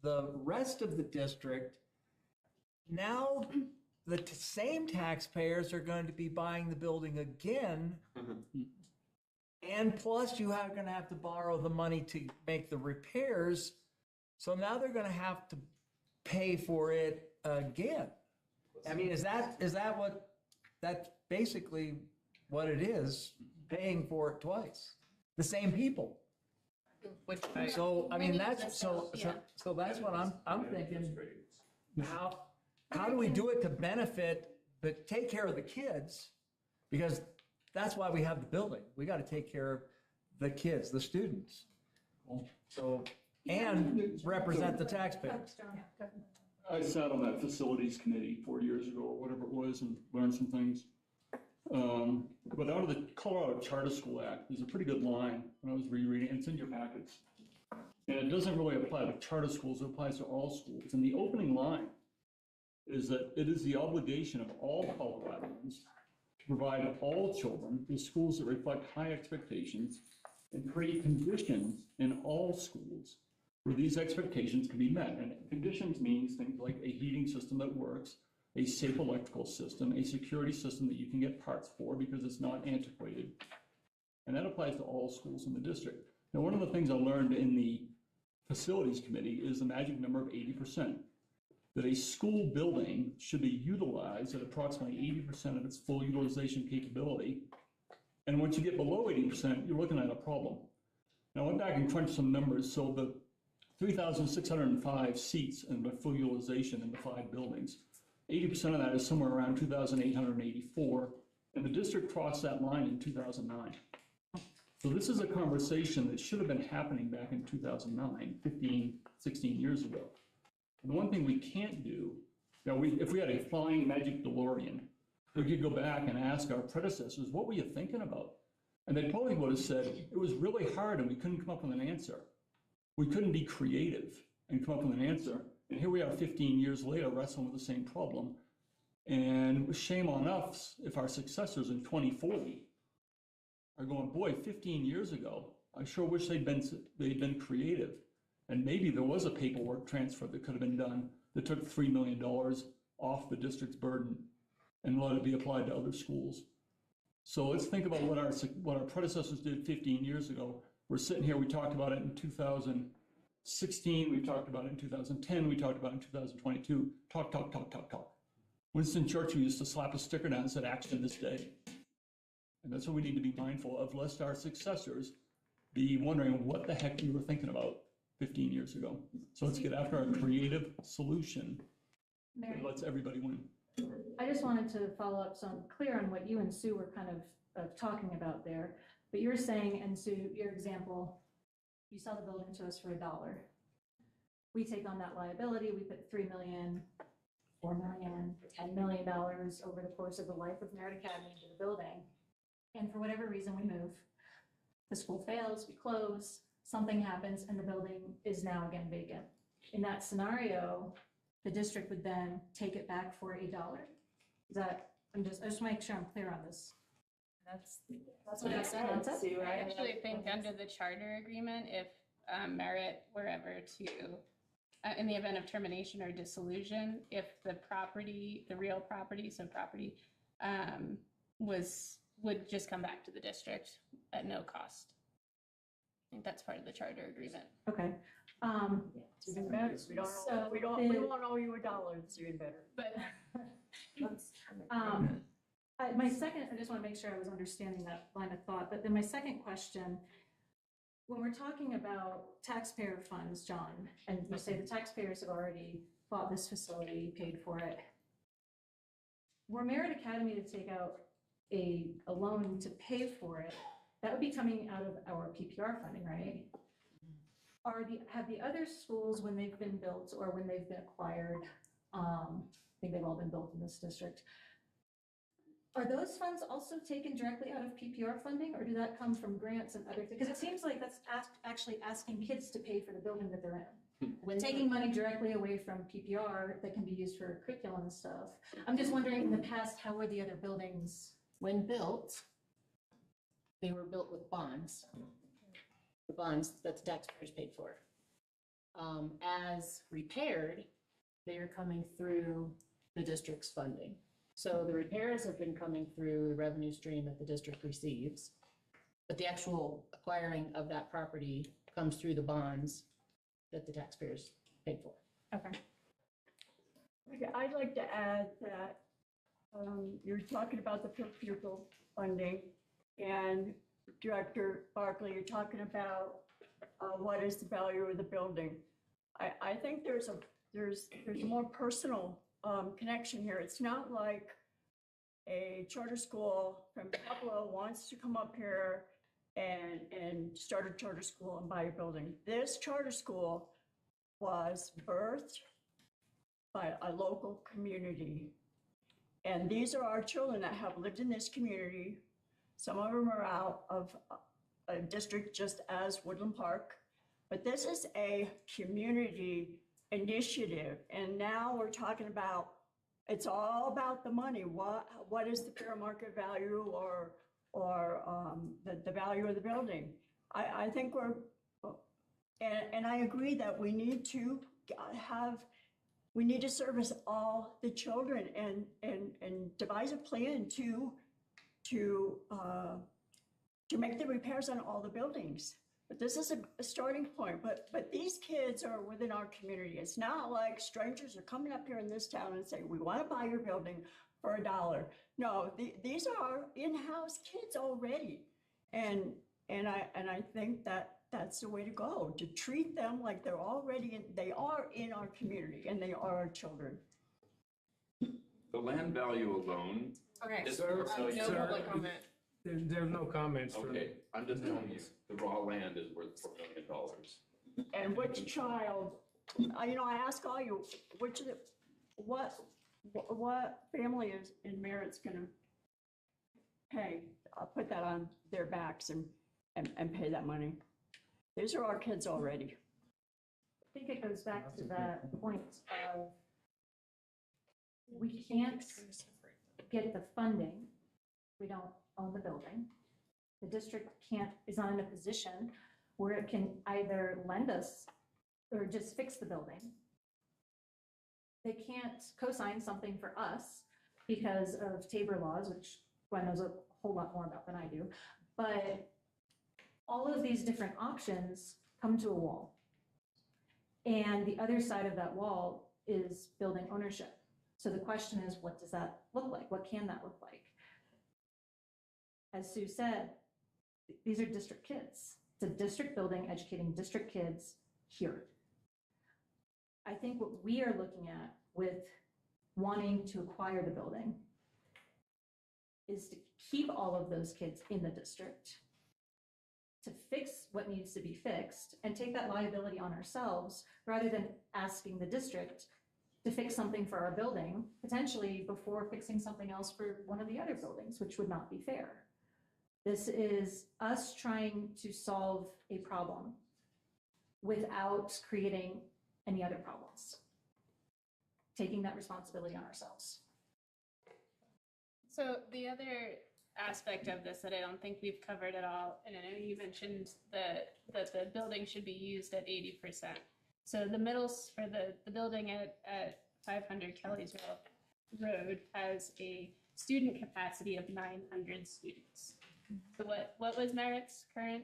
the rest of the district, now the same taxpayers are going to be buying the building again. And plus you are going to have to borrow the money to make the repairs. So now they're going to have to pay for it again. I mean, is that what, that's basically what it is, paying for it twice, the same people. So, I mean, that's, so that's what I'm thinking. How do we do it to benefit, but take care of the kids? Because that's why we have the building. We got to take care of the kids, the students. So, and represent the taxpayers. I sat on that facilities committee 4 years ago or whatever it was and learned some things. But out of the Colorado Charter School Act, there's a pretty good line when I was rereading, and it's in your packets. And it doesn't really apply to charter schools, it applies to all schools. In the opening line, is that it is the obligation of all Coloradans to provide all children with schools that reflect high expectations and create conditions in all schools where these expectations can be met. And conditions means things like a heating system that works, a safe electrical system, a security system that you can get parts for because it's not antiquated. And that applies to all schools in the district. Now, one of the things I learned in the facilities committee is the magic number of 80%, that a school building should be utilized at approximately 80% of its full utilization capability. And once you get below 80%, you're looking at a problem. Now, I went back and crunched some numbers. So the 3,605 seats in the full utilization in the 5 buildings, 80% of that is somewhere around 2,884, and the district crossed that line in 2009. So this is a conversation that should have been happening back in 2009, 15, 16 years ago. And the one thing we can't do, if we had a flying magic DeLorean, we could go back and ask our predecessors, what were you thinking about? And they probably would have said, it was really hard and we couldn't come up with an answer. We couldn't be creative and come up with an answer. And here we are 15 years later wrestling with the same problem. And shame on us if our successors in 2040 are going, boy, 15 years ago, I sure wish they'd been creative. And maybe there was a paperwork transfer that could have been done that took $3 million off the district's burden and let it be applied to other schools. So let's think about what our predecessors did 15 years ago. We're sitting here, we talked about it in 2016, we talked about it in 2010, we talked about it in 2022. Talk, talk, talk, talk, talk. Winston Churchill used to slap a sticker down and said, action this day. And that's what we need to be mindful of, lest our successors be wondering what the heck we were thinking about 15 years ago. So let's get after a creative solution that lets everybody win. I just wanted to follow up so I'm clear on what you and Sue were kind of talking about there. But you're saying, and Sue, your example, you sell the building to us for $1. We take on that liability, we put $3 million, $4 million, $10 million over the course of the life of Merritt Academy into the building. And for whatever reason, we move. The school fails, we close, something happens, and the building is now again vacant. In that scenario, the district would then take it back for $1. Is that, I just want to make sure I'm clear on this. That's what I said, Sue, I right? actually think under the charter agreement, if Merit were ever to, in the event of termination or dissolution, if the property, the real property, so property, would just come back to the district at no cost. I think that's part of the charter agreement. Okay. It's even better. We won't owe you $1, it's even better. But my second, I just want to make sure I was understanding that line of thought, but then my second question, when we're talking about taxpayer funds, John, and you say the taxpayers have already bought this facility, paid for it, were Merritt Academy to take out a loan to pay for it, that would be coming out of our PPR funding, right? Have the other schools, when they've been built or when they've been acquired, I think they've all been built in this district, are those funds also taken directly out of PPR funding, or do that come from grants and other things? Because it seems like that's actually asking kids to pay for the building that they're in. Taking money directly away from PPR that can be used for curriculum and stuff. I'm just wondering, in the past, how were the other buildings? When built, they were built with bonds, the bonds that the taxpayers paid for. As repaired, they are coming through the district's funding. So the repairs have been coming through the revenue stream that the district receives, but the actual acquiring of that property comes through the bonds that the taxpayers paid for. Okay. Okay, I'd like to add that you're talking about the per pupil funding, and Director Barkley, you're talking about what is the value of the building. I think there's a more personal connection here. It's not like a charter school from Pueblo wants to come up here and start a charter school and buy a building. This charter school was birthed by a local community. And these are our children that have lived in this community. Some of them are out of a district just as Woodland Park, but this is a community initiative. And now we're talking about It's all about the money. What is the fair market value or the value of the building? I think and I agree that we need to service all the children and devise a plan to make the repairs on all the buildings. But this is a starting point, but these kids are within our community. It's not like strangers are coming up here in this town and saying, we want to buy your building for $1. No, these are in-house kids already. And I think that's the way to go, to treat them like they are in our community and they are our children. The land value alone. Okay, is no sir, public comment. There's no comments. Okay, I'm just telling you, the raw land is worth $4 million. And which child, I ask all you, what family is in Merritt's gonna pay? I'll put that on their backs and pay that money. These are our kids already. I think it goes back to that point of we can't get the funding. We don't own the building. The district is not in a position where it can either lend us or just fix the building. They can't co-sign something for us because of Tabor laws, which Gwen knows a whole lot more about than I do. But all of these different options come to a wall. And the other side of that wall is building ownership. So the question is, what does that look like? What can that look like? As Sue said, these are district kids. It's a district building educating district kids here. I think what we are looking at with wanting to acquire the building is to keep all of those kids in the district, to fix what needs to be fixed and take that liability on ourselves rather than asking the district to fix something for our building, potentially before fixing something else for one of the other buildings, which would not be fair. This is us trying to solve a problem without creating any other problems, taking that responsibility on ourselves. So the other aspect of this that I don't think we've covered at all, and I know you mentioned that the building should be used at 80%. So the the building at 500 Kelly's Road has a student capacity of 900 students. So what was Merritt's current?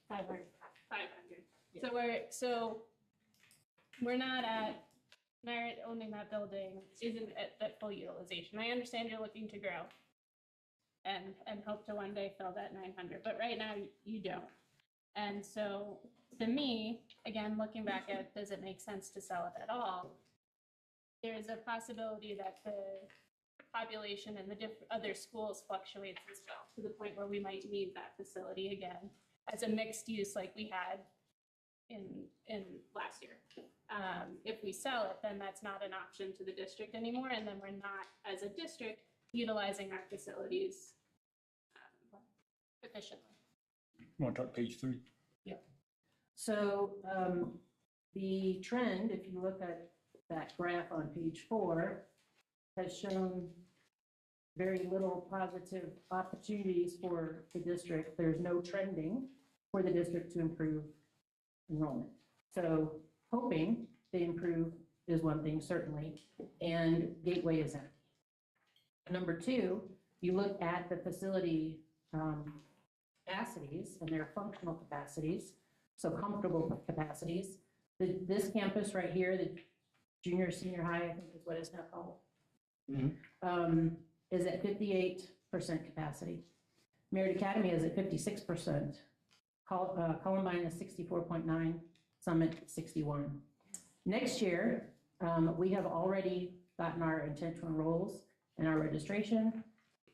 500. 500. Yeah. So we're not at Merritt owning that building isn't at full utilization. I understand you're looking to grow and hope to one day fill that 900, but right now you don't. And so to me, again, looking back at, does it make sense to sell it at all? There's a possibility that the population in the other schools fluctuates as well, to the point where we might need that facility again as a mixed use like we had in last year. If we sell it, then that's not an option to the district anymore, and then we're not, as a district, utilizing our facilities efficiently. You want to talk page 3? Yeah. So the trend, if you look at that graph on page 4, has shown very little positive opportunities for the district. There's no trending for the district to improve enrollment. So hoping they improve is one thing, certainly, and Gateway is empty. Number 2, you look at the facility capacities and their functional capacities, so comfortable capacities. This campus right here, the junior, senior high, I think is what it's now called, is at 58% capacity. Merritt Academy is at 56%. Columbine is 64.9, Summit 61. Next year, we have already gotten our intent to enrolls and our registration.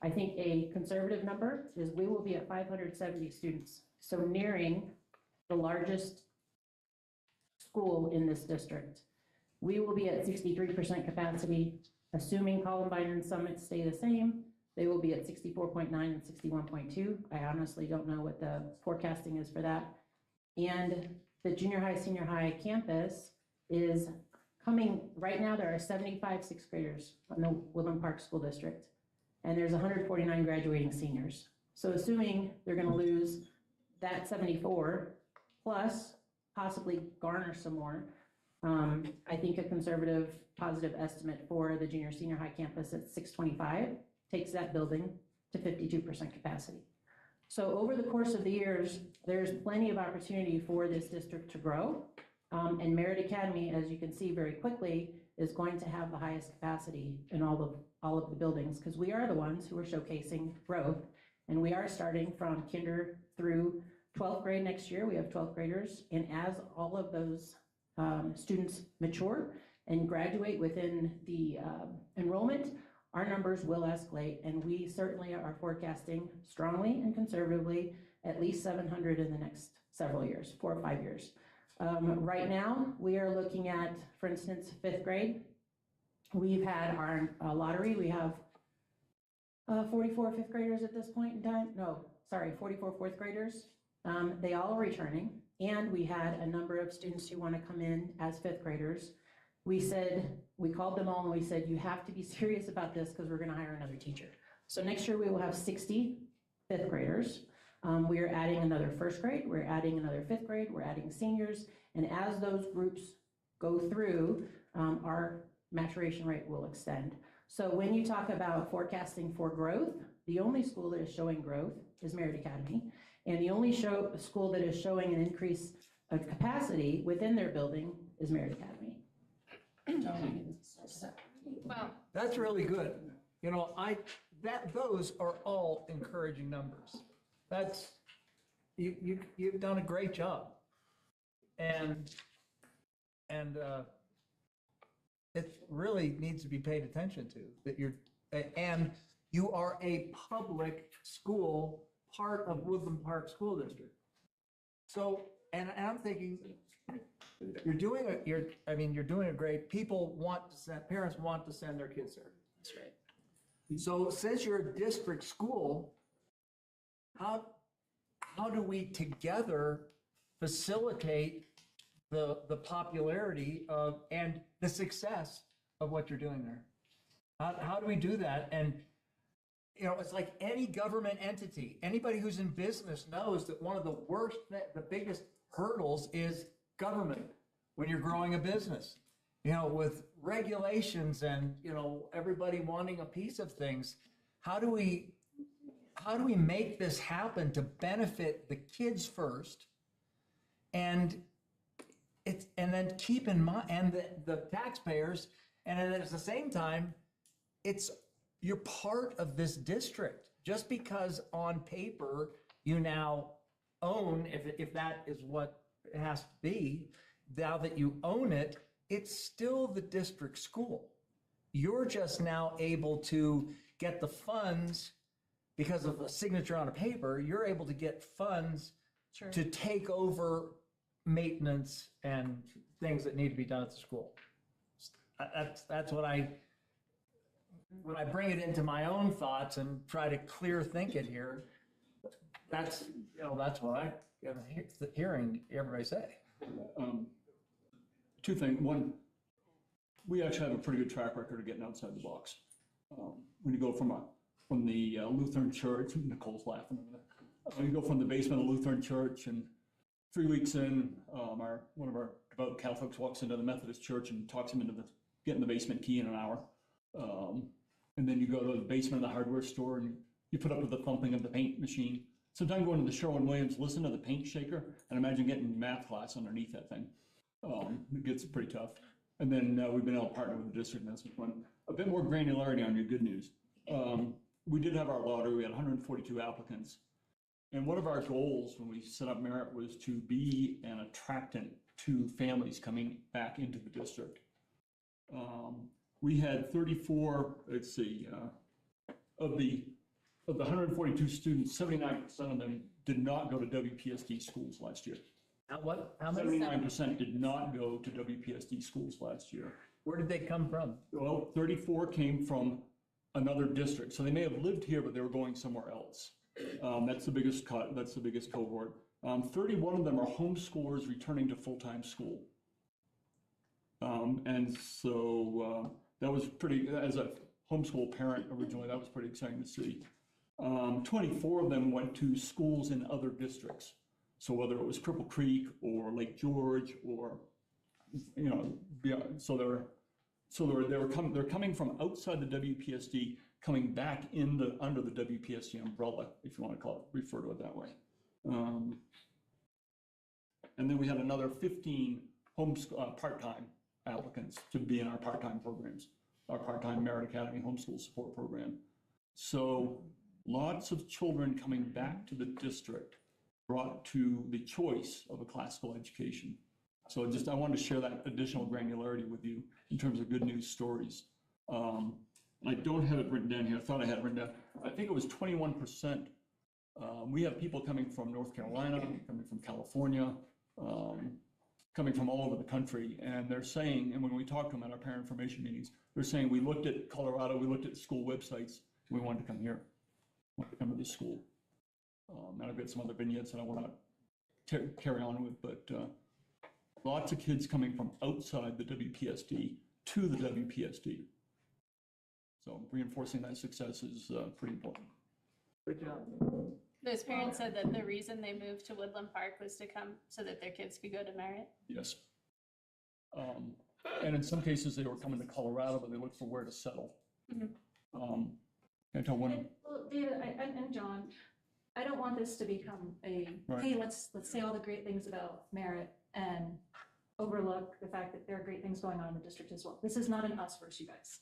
I think a conservative number is we will be at 570 students, so nearing the largest school in this district. We will be at 63% capacity, assuming Columbine and Summit stay the same. They will be at 64.9 and 61.2. I honestly don't know what the forecasting is for that. And the junior high, senior high campus is right now, there are 75 sixth graders in the Woodland Park School District, and there's 149 graduating seniors. So assuming they're gonna lose that 74, plus possibly garner some more, I think a conservative, positive estimate for the junior senior high campus at 625 takes that building to 52% capacity. So over the course of the years, there's plenty of opportunity for this district to grow. And Merritt Academy, as you can see very quickly, is going to have the highest capacity in all of the buildings, because we are the ones who are showcasing growth. And we are starting from kinder through 12th grade next year. We have 12th graders. And as all of those students mature and graduate within the enrollment, our numbers will escalate. And we certainly are forecasting strongly and conservatively at least 700 in the next several years, 4 or 5 years. Right now, we are looking at, for instance, 5th grade. We've had our lottery. We have 44 5th graders at this point in time. No, sorry, 44 4th graders. They all are returning. And we had a number of students who want to come in as 5th graders. We called them all and we said, you have to be serious about this because we're going to hire another teacher. So next year we will have 60 5th graders. We are adding another 1st grade, we're adding another 5th grade, we're adding seniors, and as those groups go through, our maturation rate will extend. So when you talk about forecasting for growth, the only school that is showing growth is Merritt Academy, and the only school that is showing an increase of capacity within their building is Merritt Academy. Well, That's really good. You know, those are all encouraging numbers. You've done a great job. And it really needs to be paid attention to, and you are a public school, part of Woodland Park School District. So, and I'm thinking, you're doing a great, parents want to send their kids there. That's right. So since you're a district school, how do we together facilitate the popularity of and the success of what you're doing there? How do we do that? And you know, it's like any government entity. Anybody who's in business knows that one of the biggest hurdles is government when you're growing a business. You know, with regulations and, you know, everybody wanting a piece of things, how do we make this happen to benefit the kids first, and then keep in mind, and the taxpayers, and then at the same time, you're part of this district. Just because on paper you now own, if that is what it has to be, now that you own it, it's still the district school. You're just now able to get the funds because of a signature on a paper. You're able to get funds to take over maintenance and things that need to be done at the school. That's what when I bring it into my own thoughts and try to clear think it here, that's what I am hearing everybody say. Two things. One, we actually have a pretty good track record of getting outside the box. When you go from the Lutheran church, Nicole's laughing over there. You go from the basement of the Lutheran church, and 3 weeks in, one of our devout Catholics walks into the Methodist church and talks him into getting the basement key in an hour. And then you go to the basement of the hardware store and you put up with the thumping of the paint machine. Sometimes going to the Sherwin-Williams, listen to the paint shaker, and imagine getting math class underneath that thing. It gets pretty tough. And then we've been able to partner with the district, and that's been fun. A bit more granularity on your good news. We did have our lottery. We had 142 applicants. And one of our goals when we set up Merit was to be an attractant to families coming back into the district. We had 34, let's see, of the 142 students, 79% of them did not go to WPSD schools last year. How many? 79% did not go to WPSD schools last year. Where did they come from? Well, 34 came from another district. So they may have lived here, but they were going somewhere else. That's the biggest cut. That's the biggest cohort. 31 of them are homeschoolers returning to full-time school. And so that was pretty, as a homeschool parent originally, that was pretty exciting to see. 24 of them went to schools in other districts. So whether it was Cripple Creek or Lake George or, you know, so they're coming from outside the WPSD, coming back under the WPSD umbrella, if you want to refer to it that way. And then we had another 15 part-time applicants to be in our part-time programs, our part-time Merit Academy homeschool support program. So lots of children coming back to the district brought to the choice of a classical education. So I wanted to share that additional granularity with you in terms of good news stories. I don't have it written down here. I thought I had it written down. I think it was 21%. We have people coming from North Carolina, coming from California, coming from all over the country, and they're saying, and when we talk to them at our parent information meetings, they're saying, we looked at Colorado, we looked at school websites, we wanted to come here, want to come to this school. And I've got some other vignettes that I want to carry on with, but lots of kids coming from outside the WPSD to the WPSD. So reinforcing that success is pretty important. Good job. Those parents said that the reason they moved to Woodland Park was to come so that their kids could go to Merit. Yes. And in some cases, they were coming to Colorado, but they looked for where to settle. Mm-hmm. I tell one. Well, David and John, I don't want this to become a, Right. hey, let's say all the great things about Merit and overlook the fact that there are great things going on in the district as well. This is not an us versus you guys.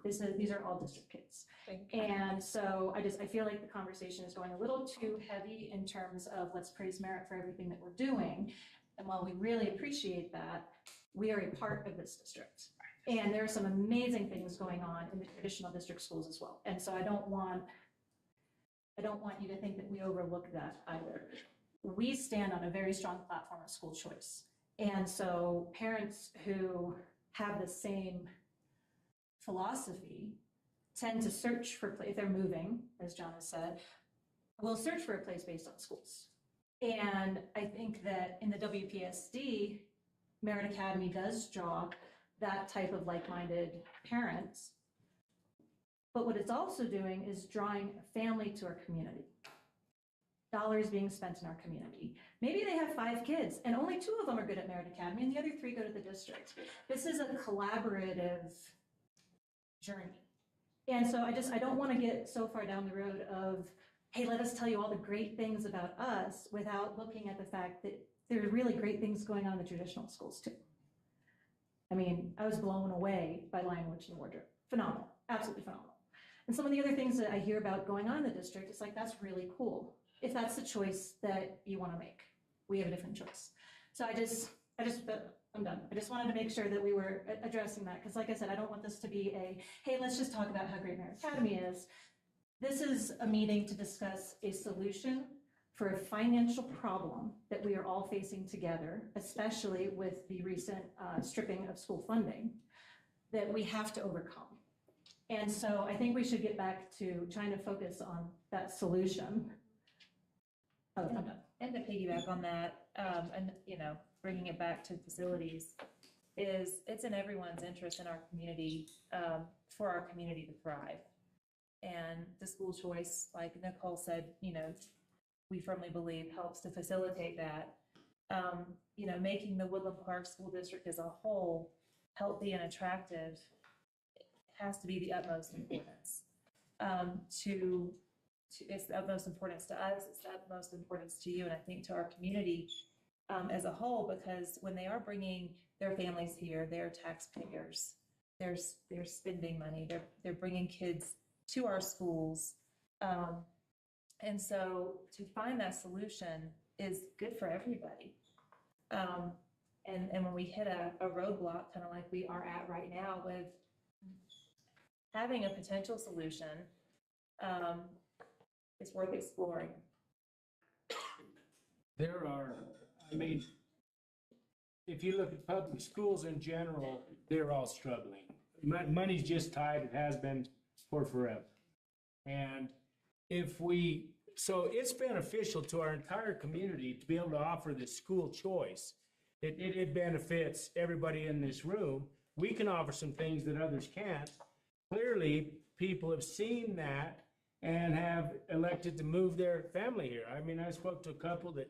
These are all district kids. And so I feel like the conversation is going a little too heavy in terms of let's praise Merit for everything that we're doing. And while we really appreciate that, we are a part of this district. And there are some amazing things going on in the traditional district schools as well. And so I don't want you to think that we overlook that either. We stand on a very strong platform of school choice. And so parents who have the same philosophy tend to search for, if they're moving, as John has said, will search for a place based on schools. And I think that in the WPSD, Merit Academy does draw that type of like-minded parents. But what it's also doing is drawing a family to our community. Dollars being spent in our community. Maybe they have 5 kids and only 2 of them are good at Merit Academy and the other 3 go to the district. This is a collaborative journey. And so I don't want to get so far down the road of, hey, let us tell you all the great things about us without looking at the fact that there are really great things going on in the traditional schools too. I mean, I was blown away by Lion, Witch, and Wardrobe. Phenomenal, absolutely phenomenal. And some of the other things that I hear about going on in the district, it's like, that's really cool. If that's the choice that you want to make, we have a different choice. So I'm done. I just wanted to make sure that we were addressing that. Because like I said, I don't want this to be a, hey, let's just talk about how great Merit Academy is. This is a meeting to discuss a solution for a financial problem that we are all facing together, especially with the recent stripping of school funding, that we have to overcome. And so I think we should get back to trying to focus on that solution. Oh, I'm done. And to piggyback on that, and bringing it back to facilities, it's in everyone's interest in our community, for our community to thrive. And the school choice, like Nicole said, we firmly believe helps to facilitate that. Making the Woodland Park School District as a whole healthy and attractive has to be the utmost importance. It's the utmost importance to us, it's the utmost importance to you, and I think to our community as a whole, because when they are bringing their families here, they're taxpayers, they're spending money, they're bringing kids to our schools. And so to find that solution is good for everybody. And when we hit a roadblock, kind of like we are at right now with having a potential solution, it's worth exploring. There are, if you look at public schools in general, they're all struggling. Money's just tight, it has been for forever. And so it's beneficial to our entire community to be able to offer this school choice. it benefits everybody in this room. We can offer some things that others can't. Clearly, people have seen that and have elected to move their family here. I mean, I spoke to a couple that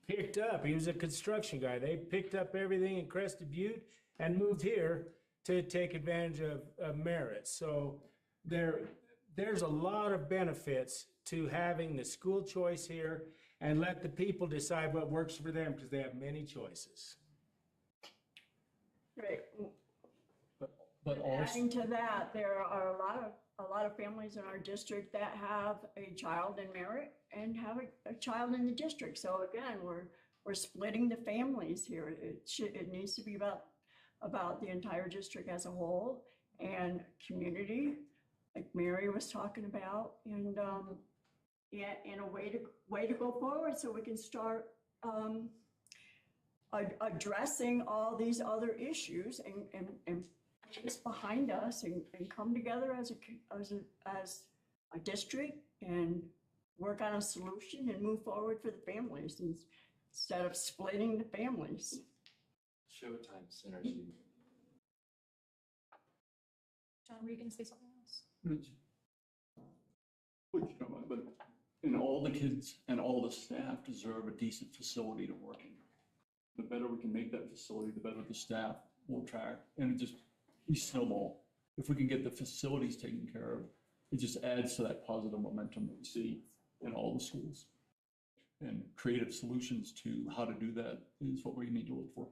picked up, he was a construction guy. They picked up everything in Crested Butte and moved here to take advantage of Merritt. So there's a lot of benefits to having the school choice here, and let the people decide what works for them, because they have many choices. Right. But also, Adding to that, there are a lot of families in our district that have a child in Merritt and have a child in the district. So again, we're splitting the families here. It needs to be about the entire district as a whole and community, like Mary was talking about, and a way to go forward so we can start addressing all these other issues and it's behind us and come together as a district and work on a solution and move forward for the families instead of splitting the families. Showtime synergy. John, were you going to say something else? But, and all the kids and all the staff deserve a decent facility to work in. The better we can make that facility, the better the staff will track, and we snowball. If we can get the facilities taken care of, it just adds to that positive momentum that we see in all the schools. And creative solutions to how to do that is what we need to look for.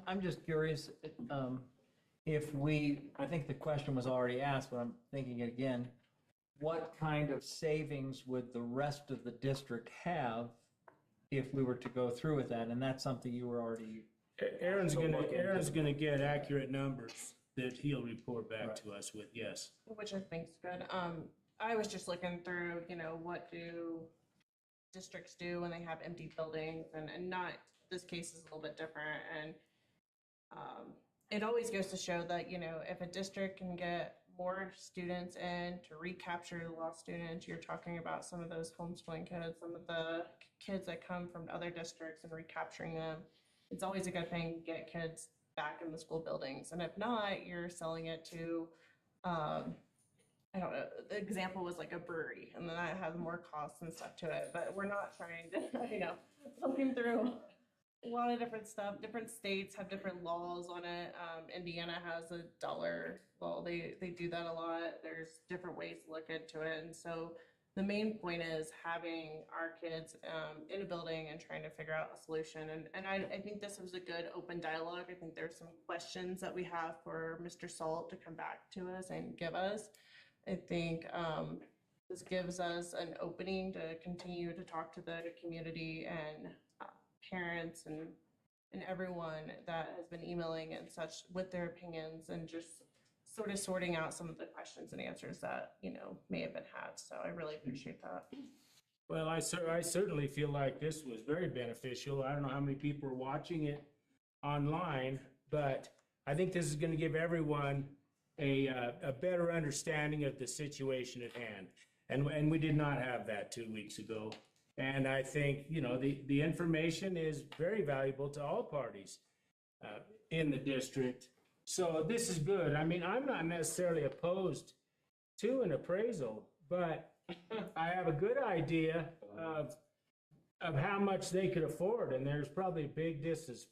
I'm just curious, I think the question was already asked, but I'm thinking it again. What kind of savings would the rest of the district have if we were to go through with that? And that's something you were already. Aaron's gonna get accurate numbers that he'll report back to us with, yes. Which I think is good. I was just looking through, what do districts do when they have empty buildings, and not, this case is a little bit different. And it always goes to show that, if a district can get more students in to recapture the lost students, you're talking about some of those homeschooling kids, some of the kids that come from other districts and recapturing them. It's always a good thing to get kids back in the school buildings. And if not, you're selling it to, I don't know, the example was like a brewery, and then that has more costs and stuff to it. But we're not trying to, looking through a lot of different stuff. Different states have different laws on it. Indiana has a dollar law. They do that a lot. There's different ways to look into it. And so the main point is having our kids in a building and trying to figure out a solution. And I think this was a good open dialogue. I think there's some questions that we have for Mr. Salt to come back to us and give us. I think this gives us an opening to continue to talk to the community and parents and everyone that has been emailing and such with their opinions, and just sort of sorting out some of the questions and answers that, may have been had. So I really appreciate that. Well, I certainly feel like this was very beneficial. I don't know how many people are watching it online, but I think this is going to give everyone a better understanding of the situation at hand. And we did not have that 2 weeks ago. And I think, the information is very valuable to all parties in the district. So this is good. I mean, I'm not necessarily opposed to an appraisal, but I have a good idea of how much they could afford, and there's probably a big distance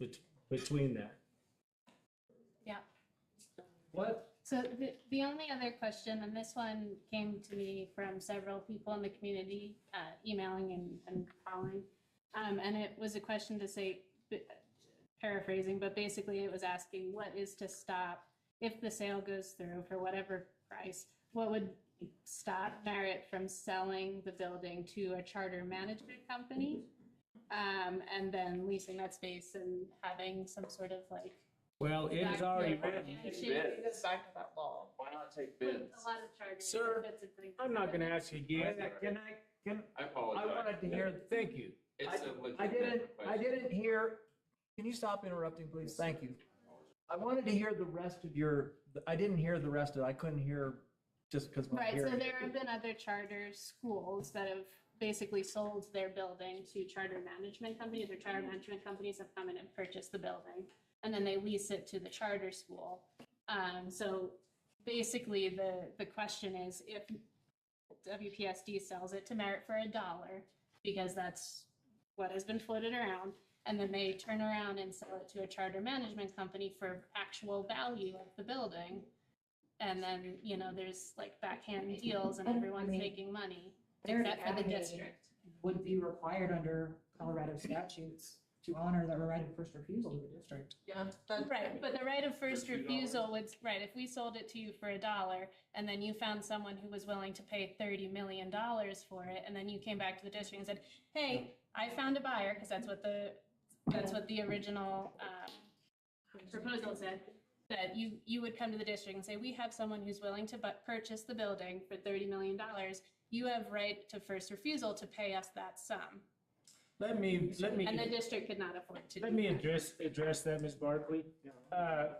between that. Yeah. What? So the only other question, and this one came to me from several people in the community, emailing and calling, and it was a question to say, paraphrasing, but basically it was asking what is to stop if the sale goes through for whatever price, what would stop Merritt from selling the building to a charter management company, and then leasing that space and having some sort of like. Well, it is already written. It goes back to that law. Why not take bids? A lot of charters. Sir, I'm not going to ask you again. I apologize. I wanted to hear. Thank you. It's a I legitimate I question. didn't hear. Can you stop interrupting, please? Thank you. I wanted to hear the rest of I didn't hear the rest of it. I couldn't hear just because my Right, so hearing. there have been other charter schools that have basically sold their building to charter management companies, or charter management companies have come in and purchased the building, and then they lease it to the charter school. So basically, the question is, if WPSD sells it to Merit for $1, because that's what has been floated around, and then they turn around and sell it to a charter management company for actual value of the building, and then, you know, there's like backhand deals and And, I everyone's mean, making money, Merit except for the Academy district. would be required under Colorado statutes to honor the right of first refusal to the district. Yeah, that's Right, but the right of first refusal would, right, if we sold it to you for $1 and then you found someone who was willing to pay $30 million for it, and then you came back to the district and said, hey, I found a buyer, because that's what the original proposal said, that you would come to the district and say, we have someone who's willing to purchase the building for $30 million. You have right to first refusal to pay us that sum. Let me. And the district could not afford to do Let me that. address that, Ms. Barkley.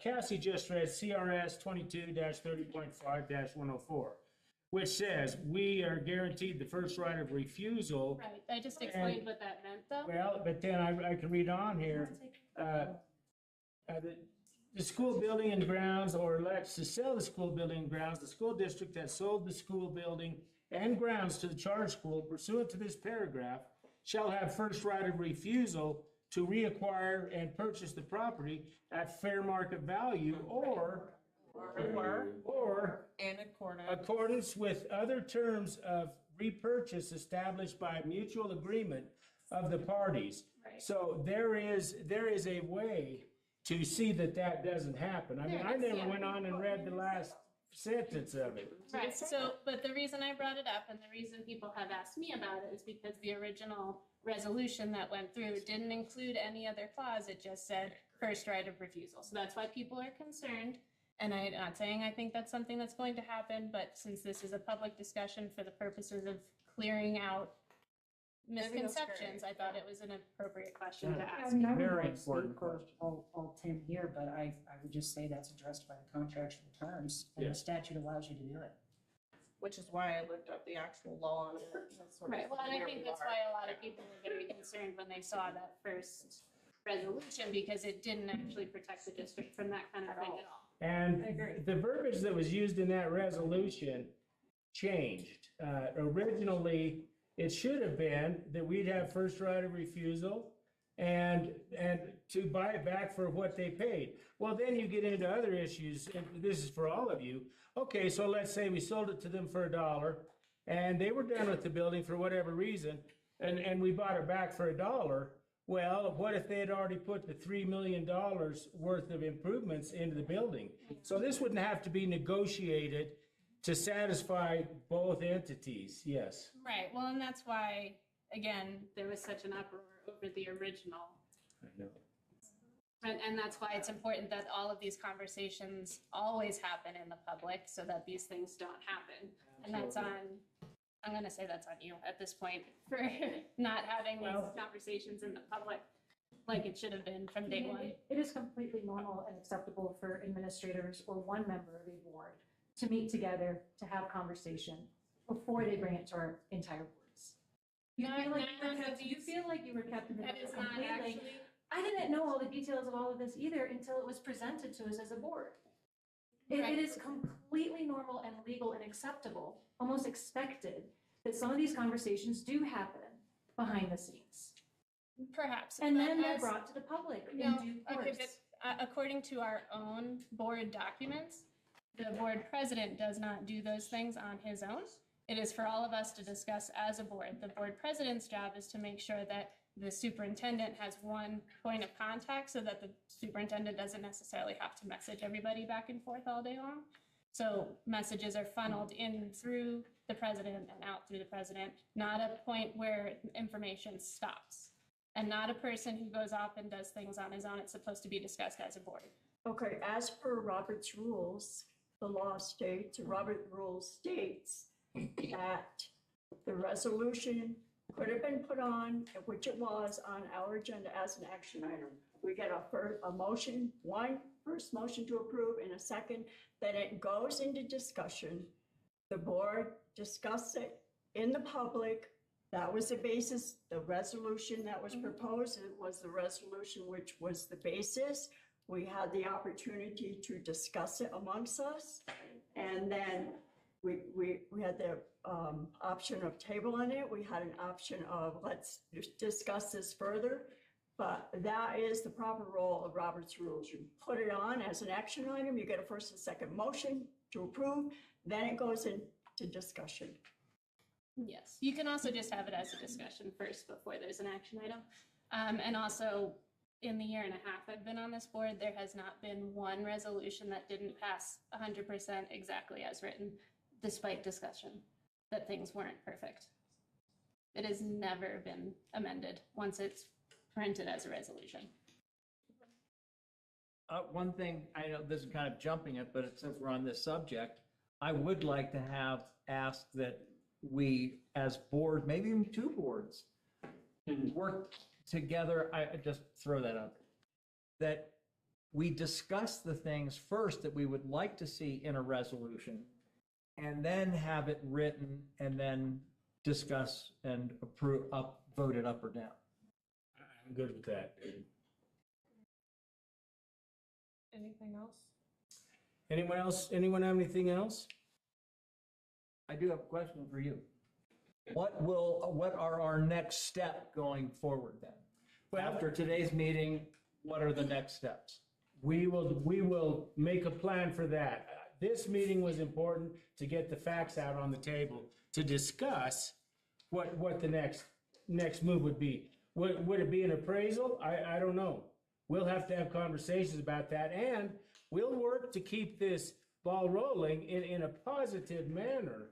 Cassie just read CRS 22-30.5-104, which says we are guaranteed the first right of refusal. Right, I just explained what that meant, though. Well, but then I can read on here. The school building and grounds, or elects to sell the school building and grounds, the school district has sold the school building and grounds to the charter school pursuant to this paragraph shall have first right of refusal to reacquire and purchase the property at fair market value or in accordance with other terms of repurchase established by mutual agreement of the parties. Right. So there is a way to see that doesn't happen. I mean, I never went on and read the last sentence of it. Right, so, but the reason I brought it up and the reason people have asked me about it is because the original resolution that went through didn't include any other clause. It just said first right of refusal. So that's why people are concerned. And I'm not saying I think that's something that's going to happen, but since this is a public discussion for the purposes of clearing out misconceptions, I thought it was an appropriate question to ask. I mean, I Very wouldn't speak important for question. all 10 here, but I would just say that's addressed by the contractual terms, and Yeah. the statute allows you to do it. which is why I looked up the actual law on it. That's sort of Right, well, and I where think we that's are. why a lot of people were very concerned when they saw that first resolution, because it didn't actually protect the district from that kind of thing at all. And I agree. the verbiage that was used in that resolution changed. Originally, it should have been that we'd have first right of refusal and to buy it back for what they paid. Well, then you get into other issues, and this is for all of you. Okay, so let's say we sold it to them for $1, and they were done with the building for whatever reason, and we bought it back for $1. Well, what if they had already put the $3 million worth of improvements into the building? So this wouldn't have to be negotiated to satisfy both entities, yes. Right, well, and that's why, again, there was such an uproar over the original. I know. And that's why it's important that all of these conversations always happen in the public so that these things don't happen. And that's on, I'm gonna say that's on you at this point for not having these conversations in the public like it should have been from day one. It is completely normal and acceptable for administrators or one member of a board to meet together, to have conversation before they bring it to our entire boards. You feel like you were kept in the That dark is not completely. actually, I didn't know all the details of all of this either until it was presented to us as a board. Right. It is completely normal and legal and acceptable, almost expected, that some of these conversations do happen behind the scenes. perhaps. And but then they're as- brought to the public in No, due okay, course. but according to our own board documents, the board president does not do those things on his own. It is for all of us to discuss as a board. The board president's job is to make sure that the superintendent has one point of contact so that the superintendent doesn't necessarily have to message everybody back and forth all day long. So messages are funneled in through the president and out through the president, not a point where information stops. And not a person who goes off and does things on his own. It's supposed to be discussed as a board. Okay, as per Robert's rules, the law states, Robert rules states that the resolution could have been put on, which it was on our agenda as an action item. We get a motion, first motion to approve and a second, then it goes into discussion. The board discuss it in the public, That was the basis, the resolution that was proposed, it was the resolution which was the basis. We had the opportunity to discuss it amongst us. And then we had the option of tabling it. We had an option of let's discuss this further. But that is the proper role of Robert's rules. You put it on as an action item, you get a first and second motion to approve, then it goes into discussion. Yes, you can also just have it as a discussion first before there's an action item. And also, in the year and a half I've been on this board, there has not been one resolution that didn't pass 100% exactly as written, despite discussion that things weren't perfect. It has never been amended once it's printed as a resolution. One thing, I know this is kind of jumping it, but since we're on this subject, I would like to have asked that we, as board, maybe even two boards, work together. I just throw that out. That we discuss the things first that we would like to see in a resolution, and then have it written, and then discuss and approve, vote it up or down. I'm good with that, David. Anything else? Anyone else? Anyone have anything else? I do have a question for you. What are our next step going forward then? Well, After today's meeting, what are the next steps? We will make a plan for that. This meeting was important to get the facts out on the table, to discuss what the next move would be. Would it be an appraisal? I don't know. We'll have to have conversations about that, and we'll work to keep this ball rolling in a positive manner.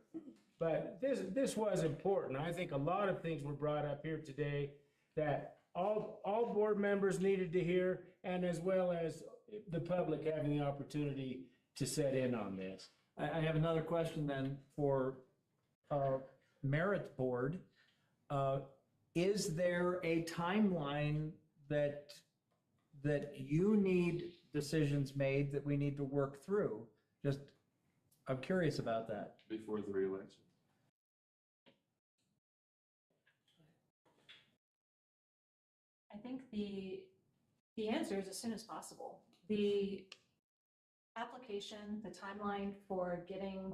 But this was important. I think a lot of things were brought up here today that all board members needed to hear, and as well as the public having the opportunity to set in on this. I have another question then for Merit Board. Is there a timeline that you need decisions made that we need to work through? Just, I'm curious about that. Before the reelection. I think the answer is as soon as possible. The application, the timeline for getting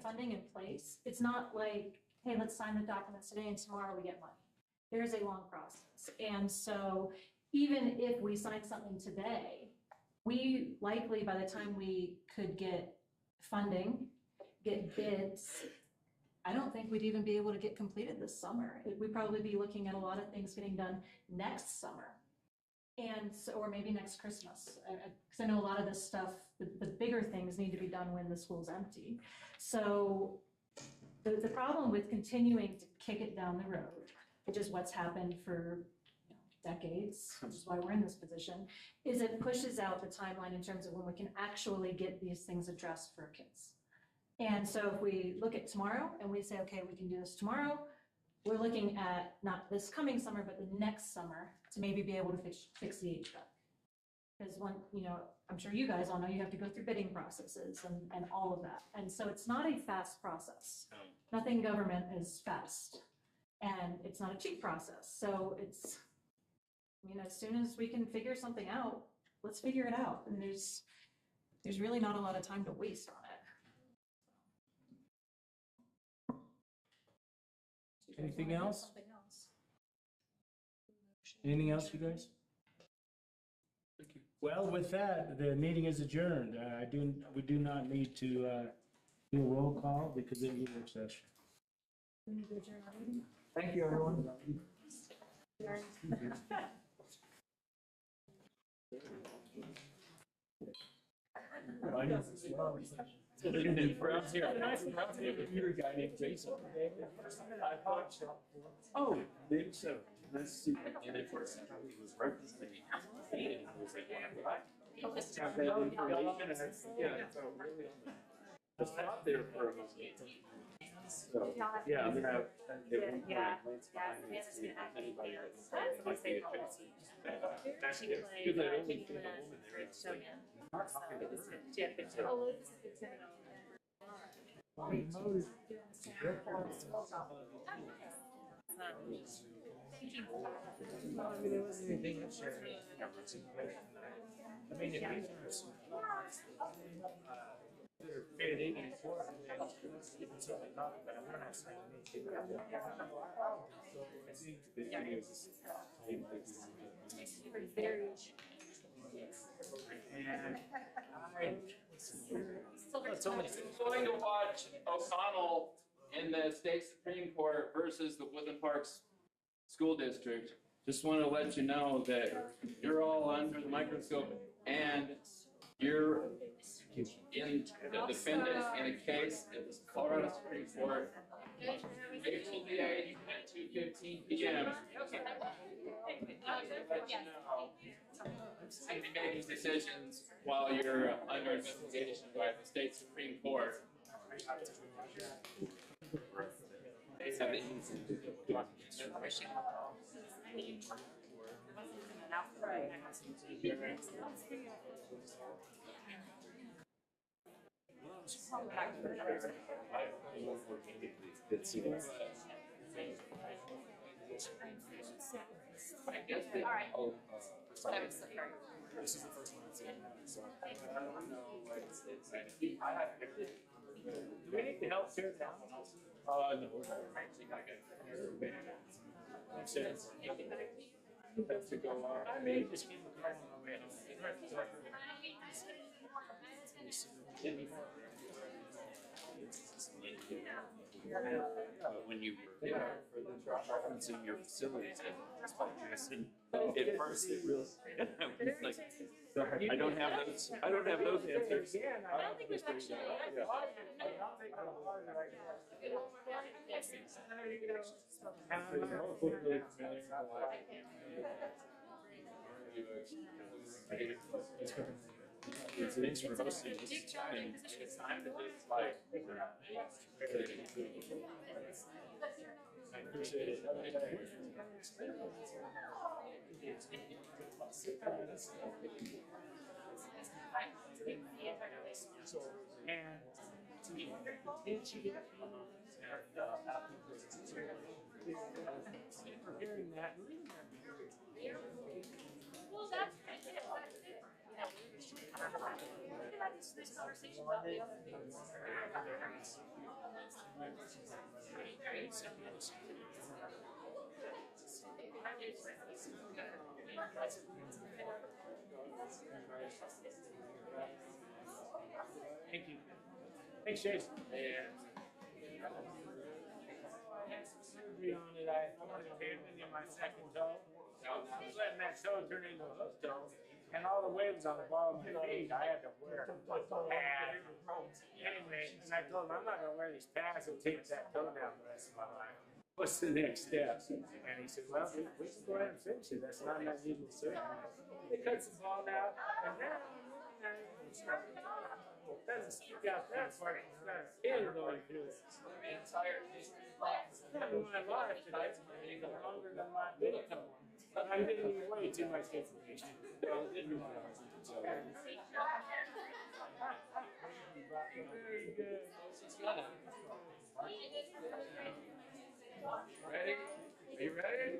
funding in place, it's not like, hey, let's sign the documents today and tomorrow we get money. There is a long process. And so even if we sign something today, we likely, by the time we could get funding, get bids, I don't think we'd even be able to get completed this summer. We'd probably be looking at a lot of things getting done next summer. And so, or maybe next Christmas, because I know a lot of this stuff, the bigger things need to be done when the school's empty. So the problem with continuing to kick it down the road, which is what's happened for decades, which is why we're in this position, is it pushes out the timeline in terms of when we can actually get these things addressed for kids. And so if we look at tomorrow and we say, okay, we can do this tomorrow, we're looking at not this coming summer, but the next summer to maybe be able to fix the HVAC. Because one, I'm sure you guys all know you have to go through bidding processes and all of that. And so it's not a fast process. Nothing government is fast. And it's not a cheap process. So it's, as soon as we can figure something out, let's figure it out. And there's really not a lot of time to waste on it. Anything else? Anything else, you guys? Well, with that, the meeting is adjourned. We do not need to do a roll call because it is a work session. Thank you, everyone. Computer guy named Jason. Oh, maybe so. Let's see. And it was representing. I was out there for a moment. So, yeah, I'm gonna have. I mean, if these are that are fitting in for it, then you can certainly talk about it. We're not saying anything. So I think the thing is, and I'm going to watch O'Connell in the state Supreme Court versus the Woodland Parks School District. Just want to let you know that you're all under the microscope and you're in the defendant in a case at the Colorado Supreme Court. April the 8th at 2:15 p.m. You'll be making decisions while you're under investigation by the state Supreme Court. They have the This is the first one I've seen. So I don't know what it's do we need to help tear it down? no, we're not. Have to go on. I may just keep it going on the way home. When you were referencing your facilities, at first it really, like, I don't have those answers. I don't think there's actually. Thanks for hosting this. And it's time to just like. I appreciate it. For hearing that. Well, that's kind of what, this conversation about the other things. Thank you. Thanks, Jason. Surgery on it, I'm gonna tendon in my second toe. I was letting that toe turn into a hook toe, and all the waves on the bottom of my feet, I had to wear a pad. Anyway, and I told him, I'm not gonna wear these pads and tape that toe down the rest of my life. What's the next step? And he said, well, we can go ahead and fix it. That's not that needle surgery. They cut some bone out, and now doesn't stick out that far. It's got a pin going through it. The entire My life today is longer than my income. But I'm giving you way too much information. Very good. Ready? Are you ready?